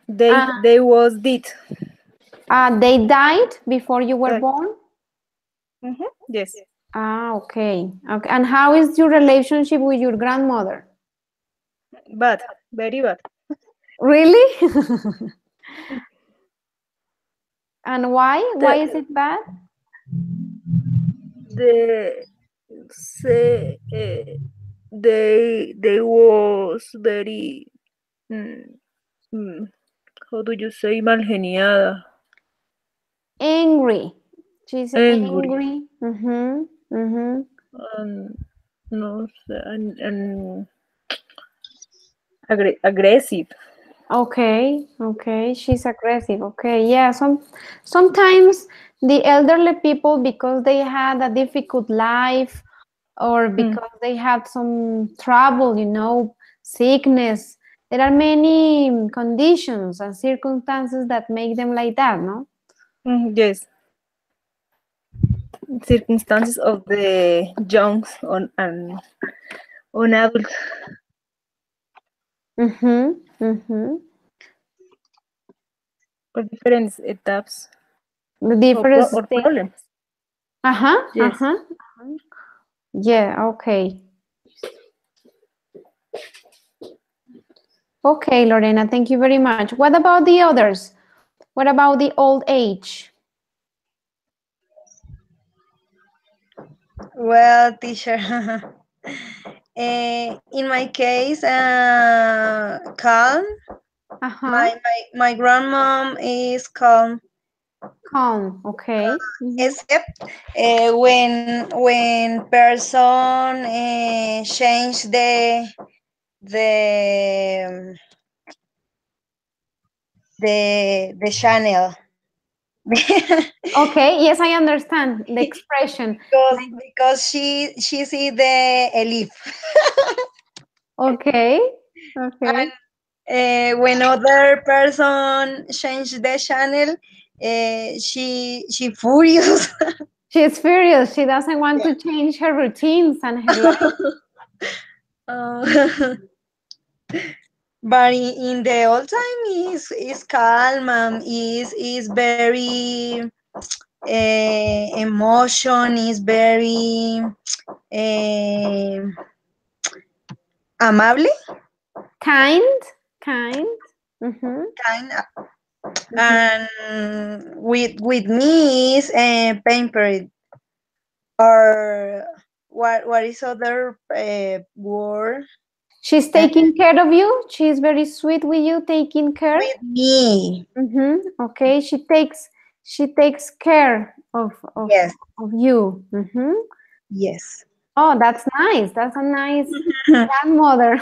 They was dead. They died before you were born? Yes. Okay. Okay. And how is your relationship with your grandmother? Bad. Very bad. Really? And why? Why is it bad? They was very how do you say malgeniada? Angry. She's Angry. No, and aggressive. Okay, okay, she's aggressive. Okay, yeah. Sometimes the elderly people, because they had a difficult life or because they had some trouble, sickness. There are many conditions and circumstances that make them like that, no? Yes. Circumstances of the young on adult. Or different etapas. The different or problems. Yes. Yeah, okay. Okay, Lorena, thank you very much. What about the others? What about the old age? Well, teacher, in my case, calm. My grandmom is calm. Calm, okay. Except when person change the channel. Okay, yes, I understand the expression. Because she see the elif. Okay, okay. And when other person change the channel, she furious. She's furious. She doesn't want to change her routines and her life. But in the old time is calm and is very emotion, is very amable, kind. Kind, and with me is pampered. Or what is other word? She's taking care of you. She's very sweet with you, taking care. With me. Okay, she takes care of you. Yes. Oh, that's nice. That's a nice grandmother.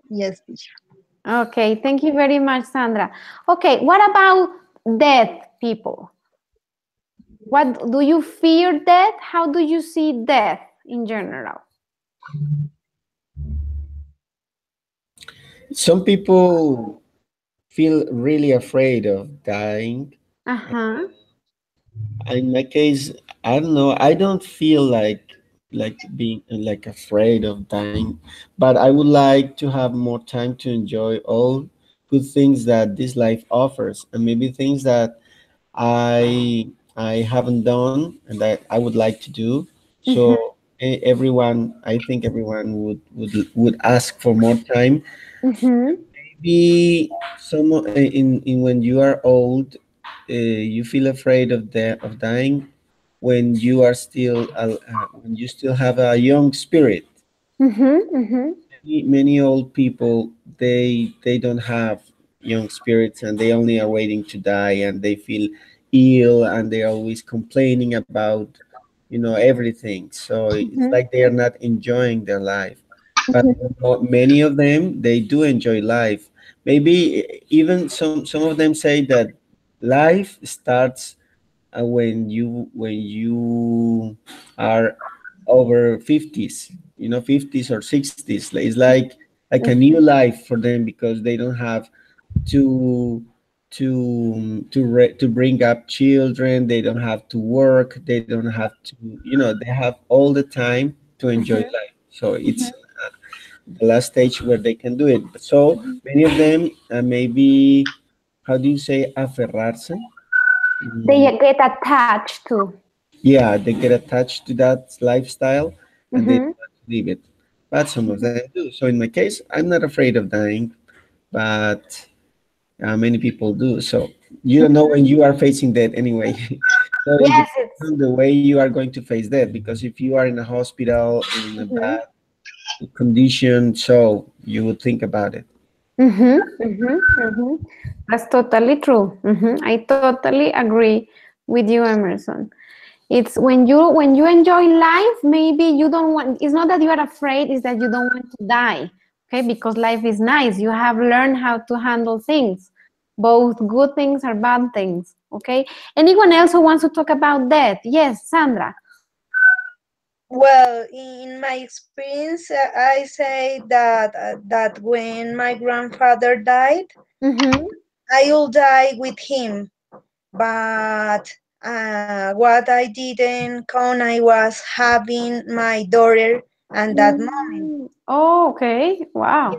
Yes, teacher. Okay, thank you very much, Sandra. Okay, what about death, people? What do you fear death? How do you see death in general? Some people feel really afraid of dying. Uh-huh. In my case, I don't know. I don't feel like being like afraid of dying, but I would like to have more time to enjoy all good things that this life offers, and maybe things that I haven't done and that I would like to do. Mm-hmm. So everyone, I think everyone would ask for more time. Mm-hmm. Maybe some in when you are old, you feel afraid of dying when you are still when you still have a young spirit. Mm-hmm. Mm-hmm. Many old people, they don't have young spirits, and they only are waiting to die, and they feel ill, and they're always complaining about everything. So it's Mm-hmm. like they are not enjoying their life. But many of them, they do enjoy life. Maybe even some of them say that life starts when you are over 50s, 50s or 60s. It's like a new life for them, because they don't have to to bring up children. They don't have to work. They don't have to, they have all the time to enjoy Mm-hmm. life. So it's the last stage where they can do it. So many of them, maybe, how do you say, aferrarse? Mm, They get attached to. yeah, they get attached to that lifestyle, and they Mm-hmm. don't want to leave it. But some of them do. So in my case, I'm not afraid of dying, but many people do. So you don't know when you are facing death anyway. So it Yes, depends it's. on the way you are going to face death. Because if you are in a hospital in a Mm-hmm. bad condition, so you would think about it. Mm-hmm. Mm-hmm. Mm-hmm. That's totally true. Mm-hmm. I totally agree with you, Emerson. It's when you enjoy life, maybe you don't want, it's not that you are afraid, it's that you don't want to die. Okay, because life is nice. You have learned how to handle things, both good things or bad things. Okay. Anyone else who wants to talk about death? Yes, Sandra. Well, in my experience, I say that when my grandfather died, Mm-hmm. I will die with him. But what I didn't count, I was having my daughter at that moment. Oh, okay. Wow.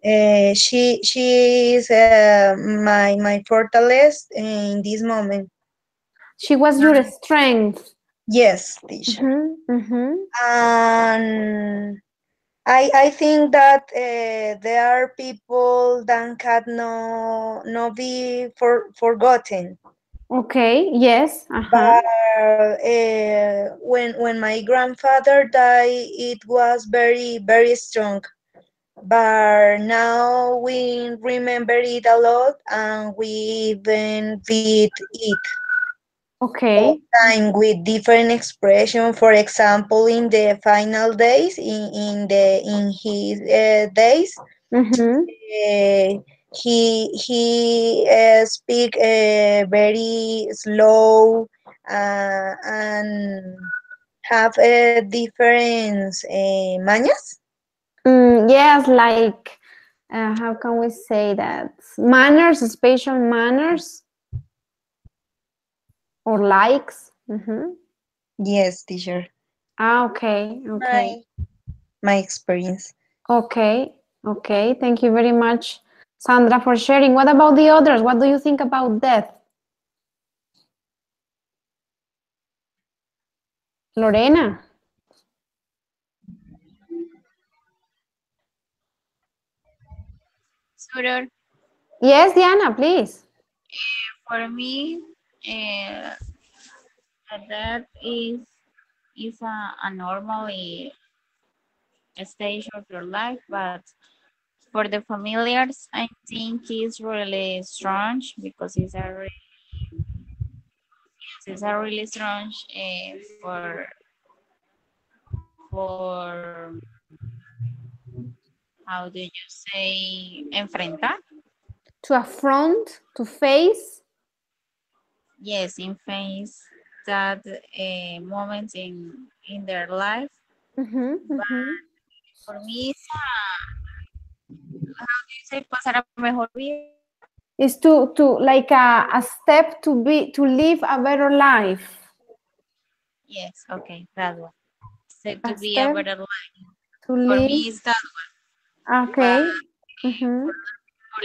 Yes, she is my fortaleza in this moment. She was your strength. Yes, teacher. Mm-hmm. Mm-hmm. And I think that there are people that can no be forgotten. Okay. Yes. Uh-huh. But when my grandfather died, it was very strong. But now we remember it a lot, and we even read it all Okay. time with different expression. For example, in the final days, in his days, Mm-hmm. uh, he speak very slow, and have a different mañas. Yes, like how can we say that? Manners, spatial manners, or likes. Mm-hmm. Yes, teacher. Ah, okay, okay, My my experience. okay, okay. Thank you very much, Sandra, for sharing. What about the others? What do you think about death? Lorena? Tutor, Yes, Diana, please. for me, uh, that is a normal stage of your life, but for the familiars, I think it's really strange because it's a really strange for how do you say enfrentar? To affront, to face. Yes, in face that moments in their life. For me, it's how do you say, pasar a mejor vida? Is to like a step to live a better life. Yes, okay, that one. Step to A be a step better life. to For live. me, it's that one. Okay. But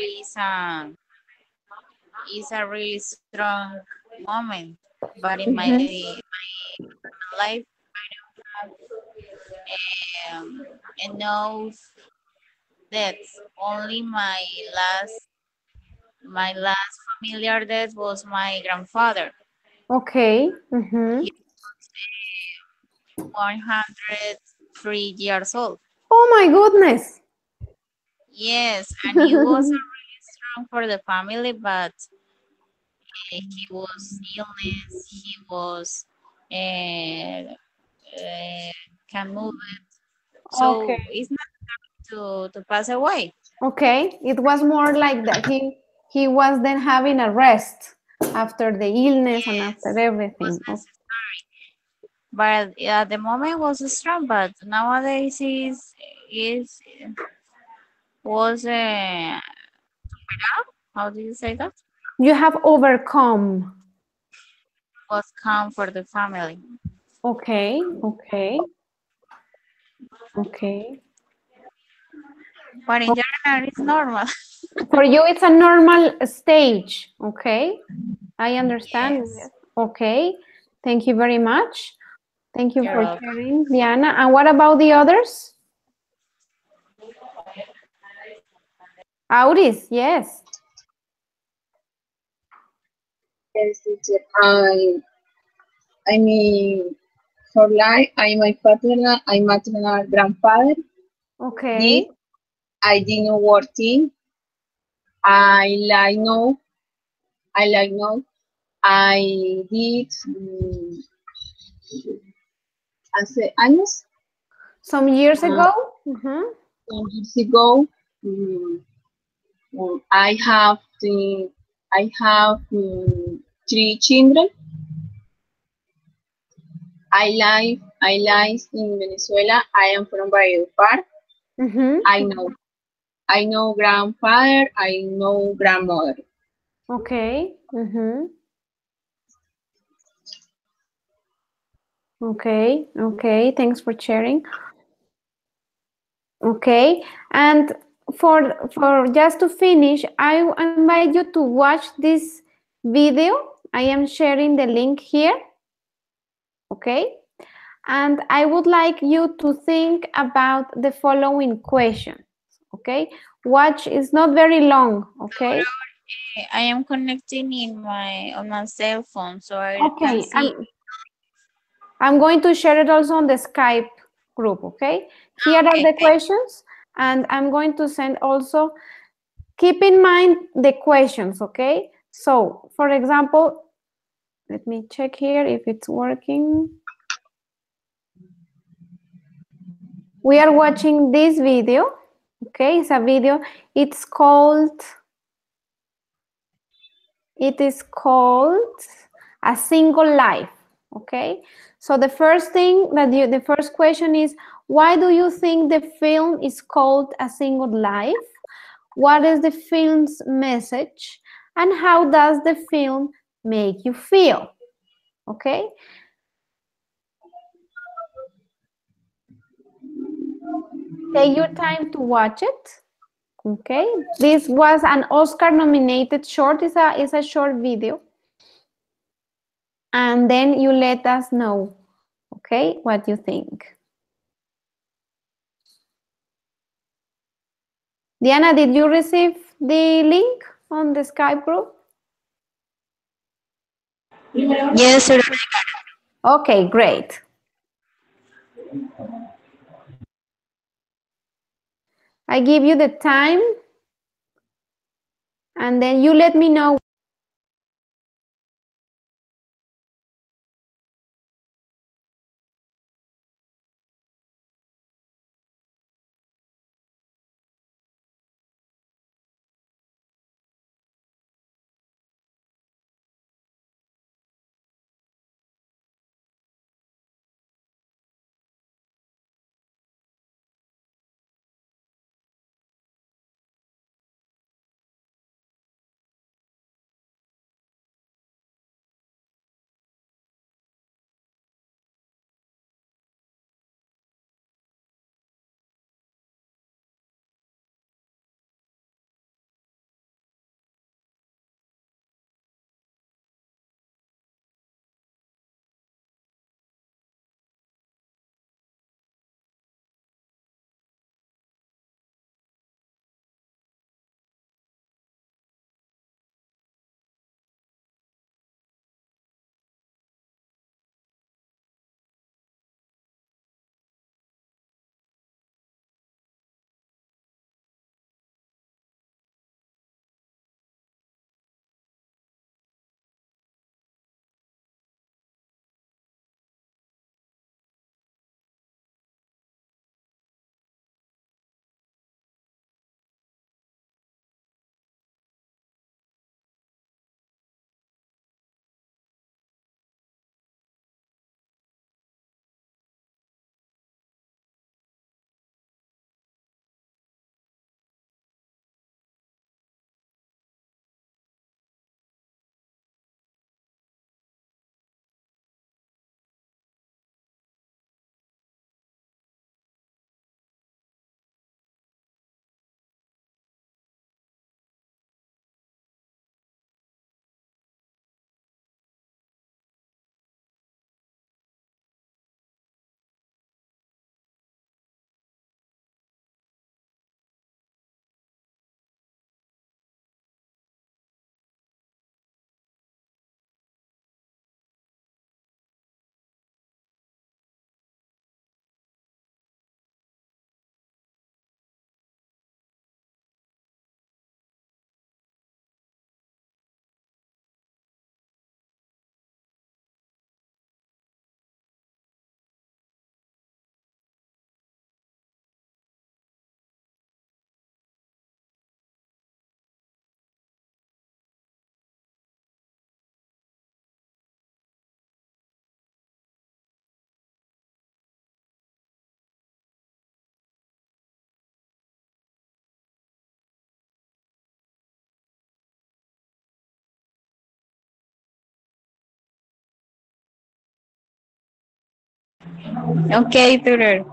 it's a really strong moment. But in my life, enough deaths. Only my last familiar death was my grandfather. Okay. He was 103 years old. Oh my goodness. Yes, and he was really strong for the family, but he was illness. He was can move it, so Okay. it's not to pass away. Okay. It was more like that. He was then having a rest after the illness and after Yes, everything. was necessary. But at the moment was strong, but nowadays is was how do you say that? You have overcome. Was calm for the family. Okay. Okay. Okay. But in general, it's normal. For you, it's a normal stage. Okay. I understand. Yes, Okay. Thank you very much. Thank you you're for welcome. sharing, Diana. And what about the others? Auris, yes. Yes, teacher. I mean, for life, I'm maternal grandfather. Did Okay. I didn't working. I like no. I like no. I did hace años, Some years uh, ago? 10 years ago. I have I have 3 children. I live in Venezuela. I am from Valledupar. I know grandfather. I know grandmother. Okay. Okay. Okay. Thanks for sharing. Okay. And for just to finish, I invite you to watch this video. I am sharing the link here. Okay. And I would like you to think about the following question. Okay. Watch is not very long. Okay. I am connecting on my cell phone, so I can Okay. see. I'm going to share it also on the Skype group. Okay. Here are the questions, and I'm going to send also. Keep in mind the questions. Okay. So, for example, let me check here if it's working. We are watching this video. Okay, it's a video. It is called A Single Life. Okay, so the first thing the first question is, why do you think the film is called A Single Life? What is the film's message? And how does the film make you feel? Okay. Take your time to watch it. Okay. This was an Oscar nominated short. It's a short video. And then you let us know, okay, what you think. Diana, did you receive the link on the Skype group? Yes, sir. Okay, great. I give you the time and then you let me know Okay, tutor.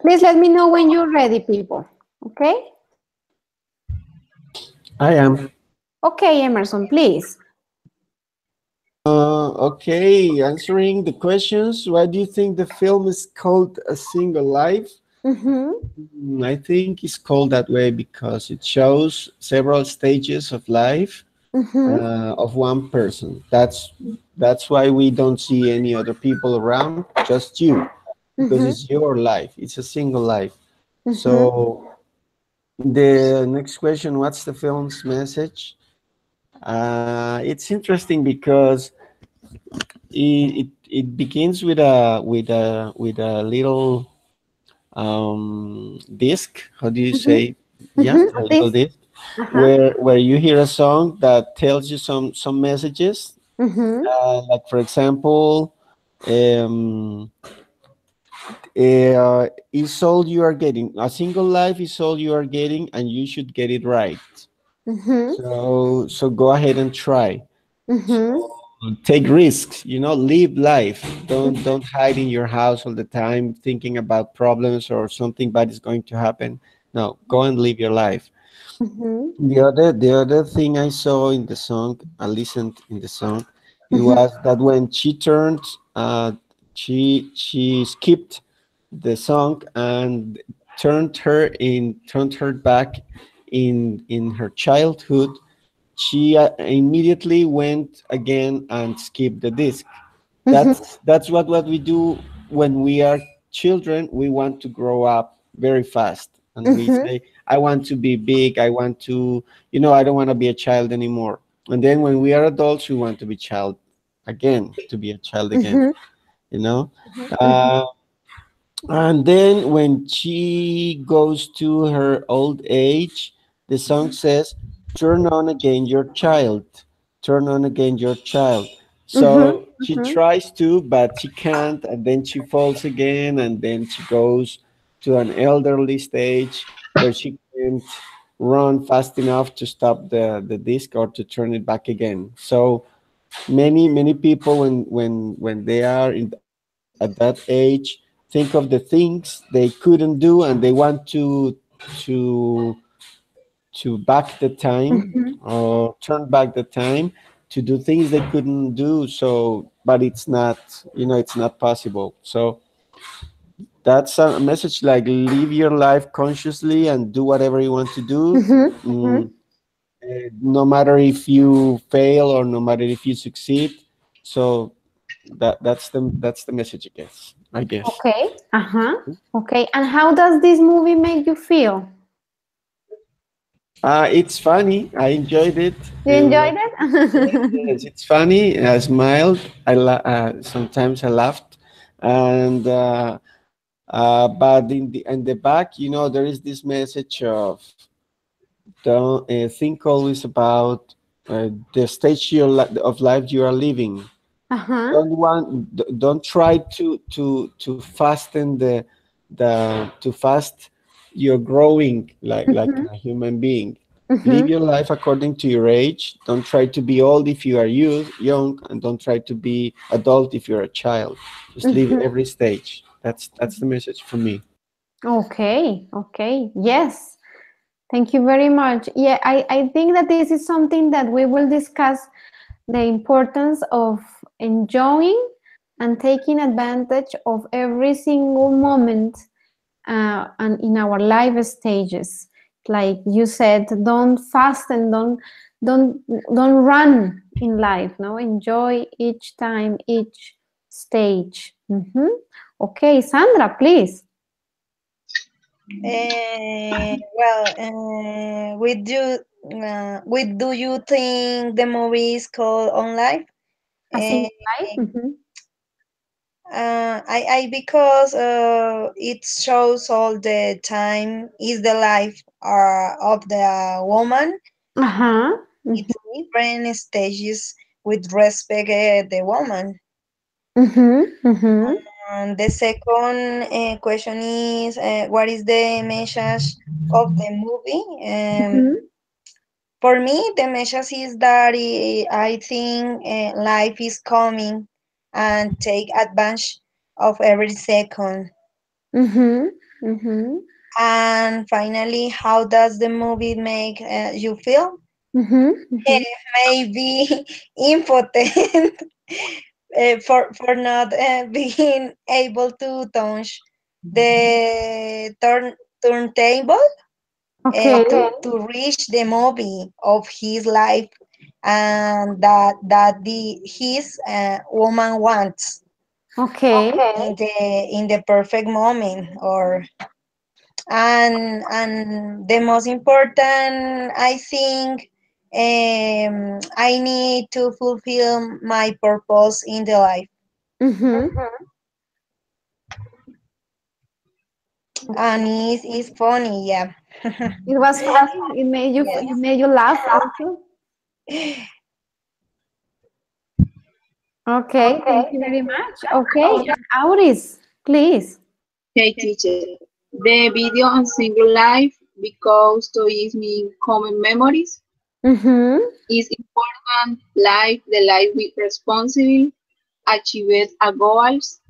Please let me know when you're ready, people. Okay? I am. Okay, Emerson, please. Okay, answering the questions. Why do you think the film is called A Single Life? I think it's called that way because it shows several stages of life of one person. That's why we don't see any other people around, just you, because it's your life. It's a single life. So the next question, what's the film's message? It's interesting because it begins with a little disc. How do you say? Yeah, a little This. disc where you hear a song that tells you some messages. Like for example, um, is all you are getting. A single life is all you are getting, and you should get it right. So go ahead and try. Take risks, live life. Don't hide in your house all the time thinking about problems or something bad is going to happen. No, go and live your life. The other thing I saw in the song, I listened in the song, it was that when she turned, she skipped the song and turned her back in her childhood. She immediately went again and skipped the disc. That's what we do when we are children. We want to grow up very fast, and we say, "I want to be big. I want to, I don't want to be a child anymore." And then when we are adults, we want to be child again, to be a child again. You know. Uh, and then when she goes to her old age, the song says, "Turn on again your child. Turn on again your child." So she tries to, but she can't. And then she falls again. And then she goes to an elderly stage where she can't run fast enough to stop the disc or to turn it back again. So many people when they are at that age think of the things they couldn't do and they want to to back the time or turn back the time to do things they couldn't do. So but it's not possible. So that's a message like live your life consciously and do whatever you want to do. no matter if you fail or no matter if you succeed. So that's the message, I guess. Okay. Okay. And how does this movie make you feel? It's funny. I enjoyed it. You enjoyed it? Yes, it's funny. I smiled. Sometimes I laughed, and but in the back, there is this message of don't think always about the stage of life you are living. Don't try to fasten to fast your growing like a human being. Live your life according to your age. Don't try to be old if you are young, and don't try to be adult if you're a child. Just live every stage. That's the message for me. Okay. Okay. Yes. Thank you very much. Yeah, I think that this is something that we will discuss, the importance of enjoying and taking advantage of every single moment and in our life stages. Like you said, don't fast and don't run in life. No, enjoy each time, each stage. Okay, Sandra, please. With do you think the movie is called On Life? A Uh, single life. I because it shows all the time is the life of the woman. It's different stages with respect the woman. And the second question is what is the message of the movie? For me, the message is that I think life is coming and take advantage of every second. And finally, how does the movie make you feel? Maybe impotent for not being able to touch the turntable Okay. to reach the movie of his life and that his woman wants Okay. in the perfect moment or and the most important I think I need to fulfill my purpose in the life and it's funny, yeah. It was funny. It made you laugh also. Okay, thank you very much. Okay, and Auris, please. Hey teacher, the video on single life because to is me common memories is important. Life the life with responsibility, achieve a goals.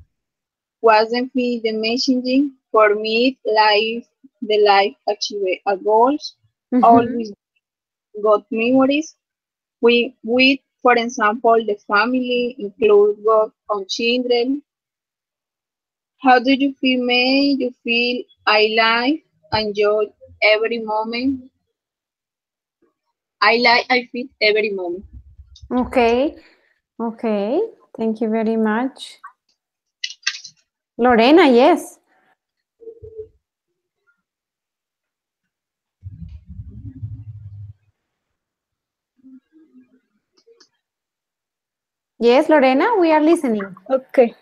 Wasn't me the messaging for me life the life achieve a goals. Always got memories. With for example the family include work on children. How do you feel, May? You feel I like, enjoy every moment. I feel every moment. Okay, okay. Thank you very much. Lorena, yes. Yes, Lorena, we are listening. Okay.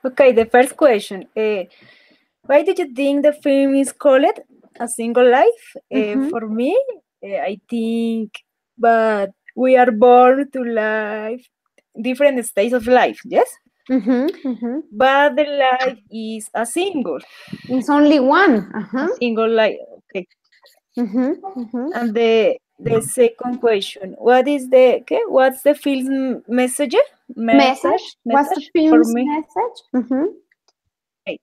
Okay, the first question. Why did you think the film is called A Single Life? For me, I think but we are born to life different stages of life, yes? But the life is a single. It's only one. A single life, okay. And the second question, what's the film message? Message? What's the film's message? Okay.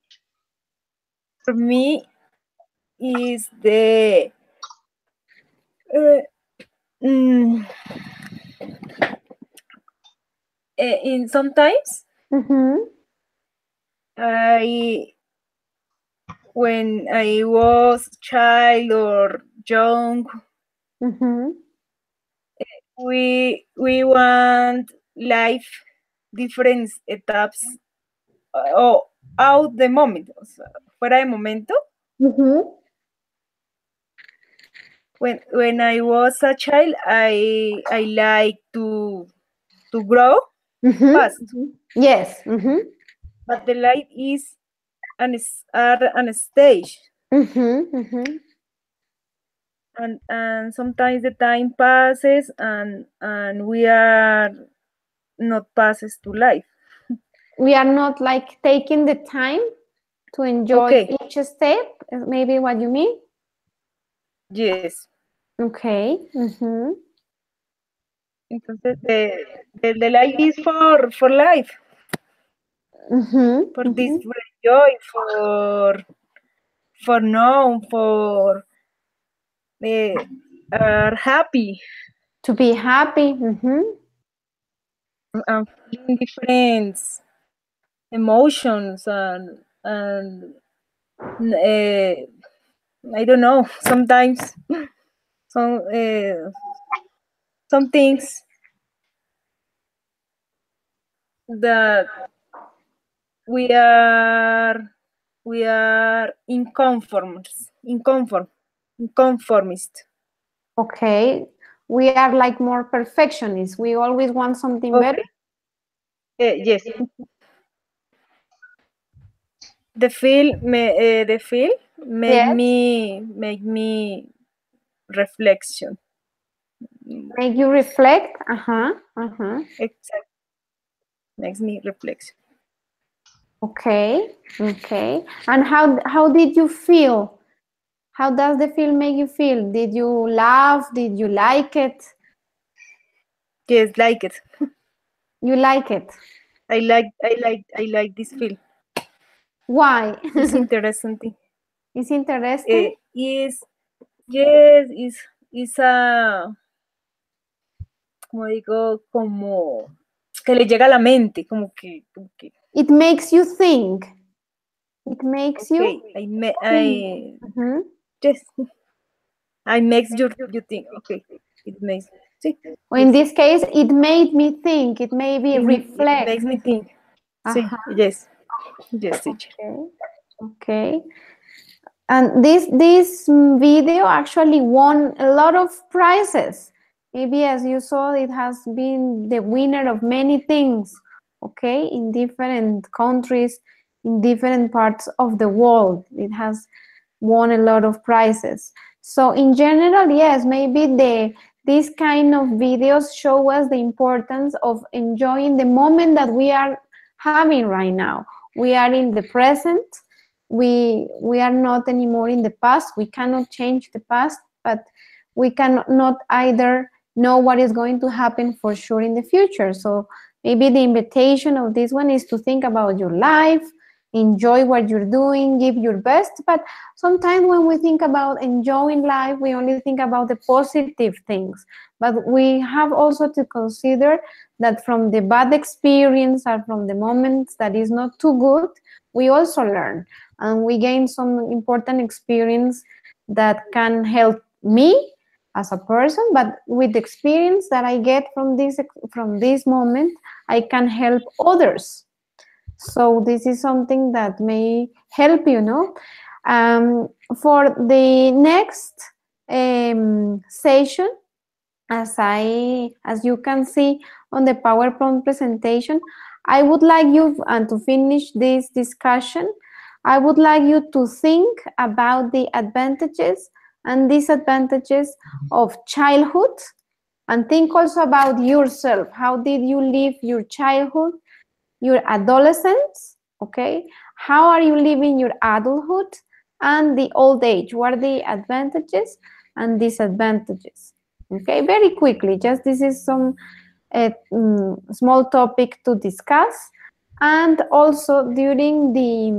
For me is the in sometimes when I was child or young We want life different etapas o out the moment, o sea, fuera de momento. When I was a child, I like to grow fast. Yes. But the life is an stage. And sometimes the time passes and we are not passes to life. We are not like taking the time to enjoy each step, maybe what you mean? Yes. Okay. Entonces, the life is for life. For this, for joy, for know, for are happy. To be happy. And feeling different emotions and I don't know, sometimes some things that we are inconformist. Okay, we are like more perfectionists. We always want something better. Yes. The feel make me reflection. Make you reflect. Exactly. Makes me reflection. Okay. And how did you feel? How does the film make you feel? Did you laugh? Did you like it? Yes, like it. You like it? I like this film. Why? It's interesting. It's interesting. Yes, es como digo, como que le llega a la mente, como que. It makes you think. It makes you. Yes. I makes you think. Okay, it makes. Sí. Well, in this case, it made me think. It made me reflect. It makes me think. Sí. Yes, teacher. Okay. And this video actually won a lot of prizes. Maybe as you saw, it has been the winner of many things, okay, in different countries, in different parts of the world. It has won a lot of prizes. So in general, yes, maybe these kind of videos show us the importance of enjoying the moment that we are having right now. We are in the present. We are not anymore in the past. We cannot change the past, but we cannot either know what is going to happen for sure in the future. So maybe the invitation of this one is to think about your life, enjoy what you're doing, give your best. But sometimes when we think about enjoying life, we only think about the positive things. But we have also to consider that from the bad experience or from the moments that is not too good, we also learn and we gain some important experience that can help me as a person, but with the experience that I get from this moment, I can help others. So this is something that may help you, no? For the next session, as you can see on the PowerPoint presentation, I would like you, and to finish this discussion, I would like you to think about the advantages and disadvantages of childhood, and think also about yourself. How did you live your childhood, your adolescence, okay? How are you living your adulthood and the old age? What are the advantages and disadvantages? Okay, very quickly, just this is some small topic to discuss. And also during the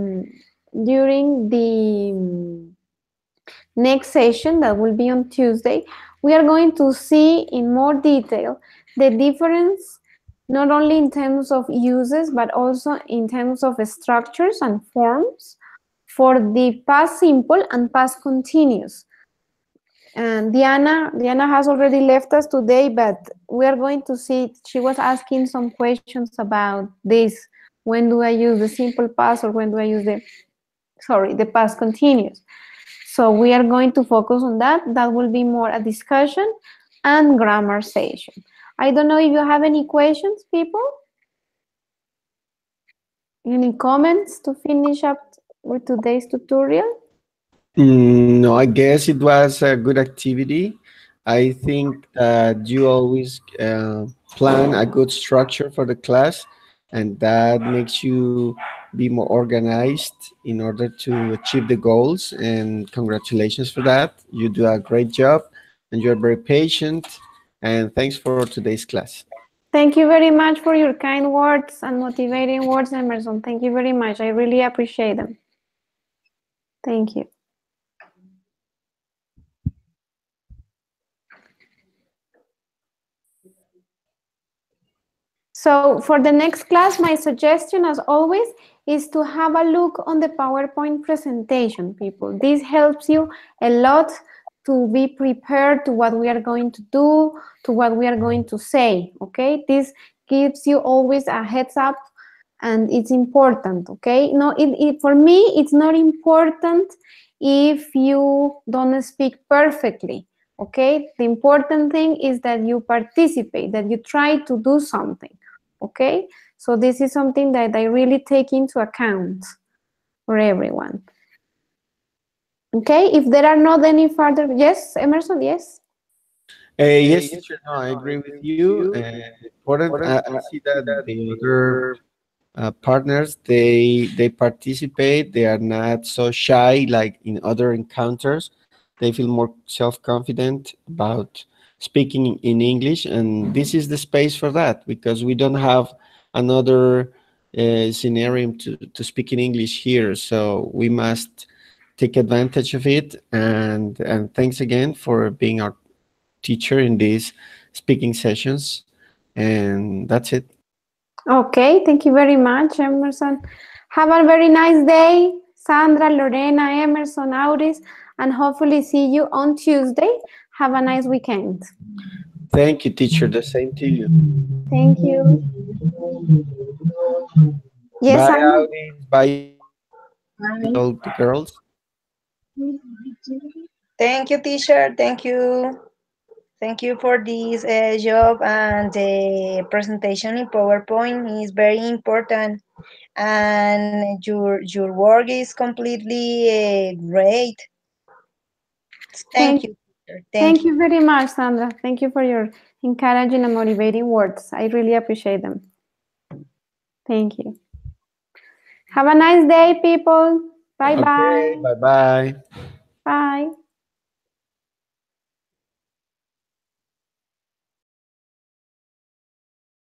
next session that will be on Tuesday, we are going to see in more detail the difference, not only in terms of uses, but also in terms of structures and forms for the past simple and past continuous. And Diana has already left us today, but we are going to see, she was asking some questions about this. When do I use the simple past, or when do I use the past continuous? So we are going to focus on that. That will be more a discussion and grammar session. I don't know if you have any questions, people? Any comments to finish up with today's tutorial? No, I guess it was a good activity. I think that you always plan a good structure for the class, and that makes you be more organized in order to achieve the goals. And congratulations for that. You do a great job, and you're very patient. And thanks for today's class. Thank you very much for your kind words and motivating words, Emerson. Thank you very much. I really appreciate them. Thank you. So for the next class, my suggestion, as always, is to have a look on the PowerPoint presentation, people. This helps you a lot to be prepared to what we are going to do, to what we are going to say, okay? This gives you always a heads up, and it's important, okay? No, for me, it's not important if you don't speak perfectly, okay? The important thing is that you participate, that you try to do something, okay? So this is something that I really take into account for everyone. Okay, if there are not any further, yes, Emerson, yes? Yes, teacher, no, I agree with you. Important, I see that the other partners, they participate. They are not so shy like in other encounters. They feel more self-confident about speaking in English, and this is the space for that, because we don't have another scenario to speak in English here, so we must take advantage of it. And thanks again for being our teacher in these speaking sessions, and that's it. Okay, thank you very much, Emerson. Have a very nice day, Sandra, Lorena, Emerson, Auris, and hopefully see you on Tuesday. Have a nice weekend. Thank you, teacher. The same to you. Thank you. Yes, Bye, Sandra. Audis. Bye, all the girls. Thank you, teacher. Thank you. Thank you for this job, and the presentation in PowerPoint is very important. And your work is completely great. Thank you, teacher. Thank Thank you. you very much, Sandra. Thank you for your encouraging and motivating words. I really appreciate them. Thank you. Have a nice day, people. Bye-bye. Okay, bye-bye. Bye.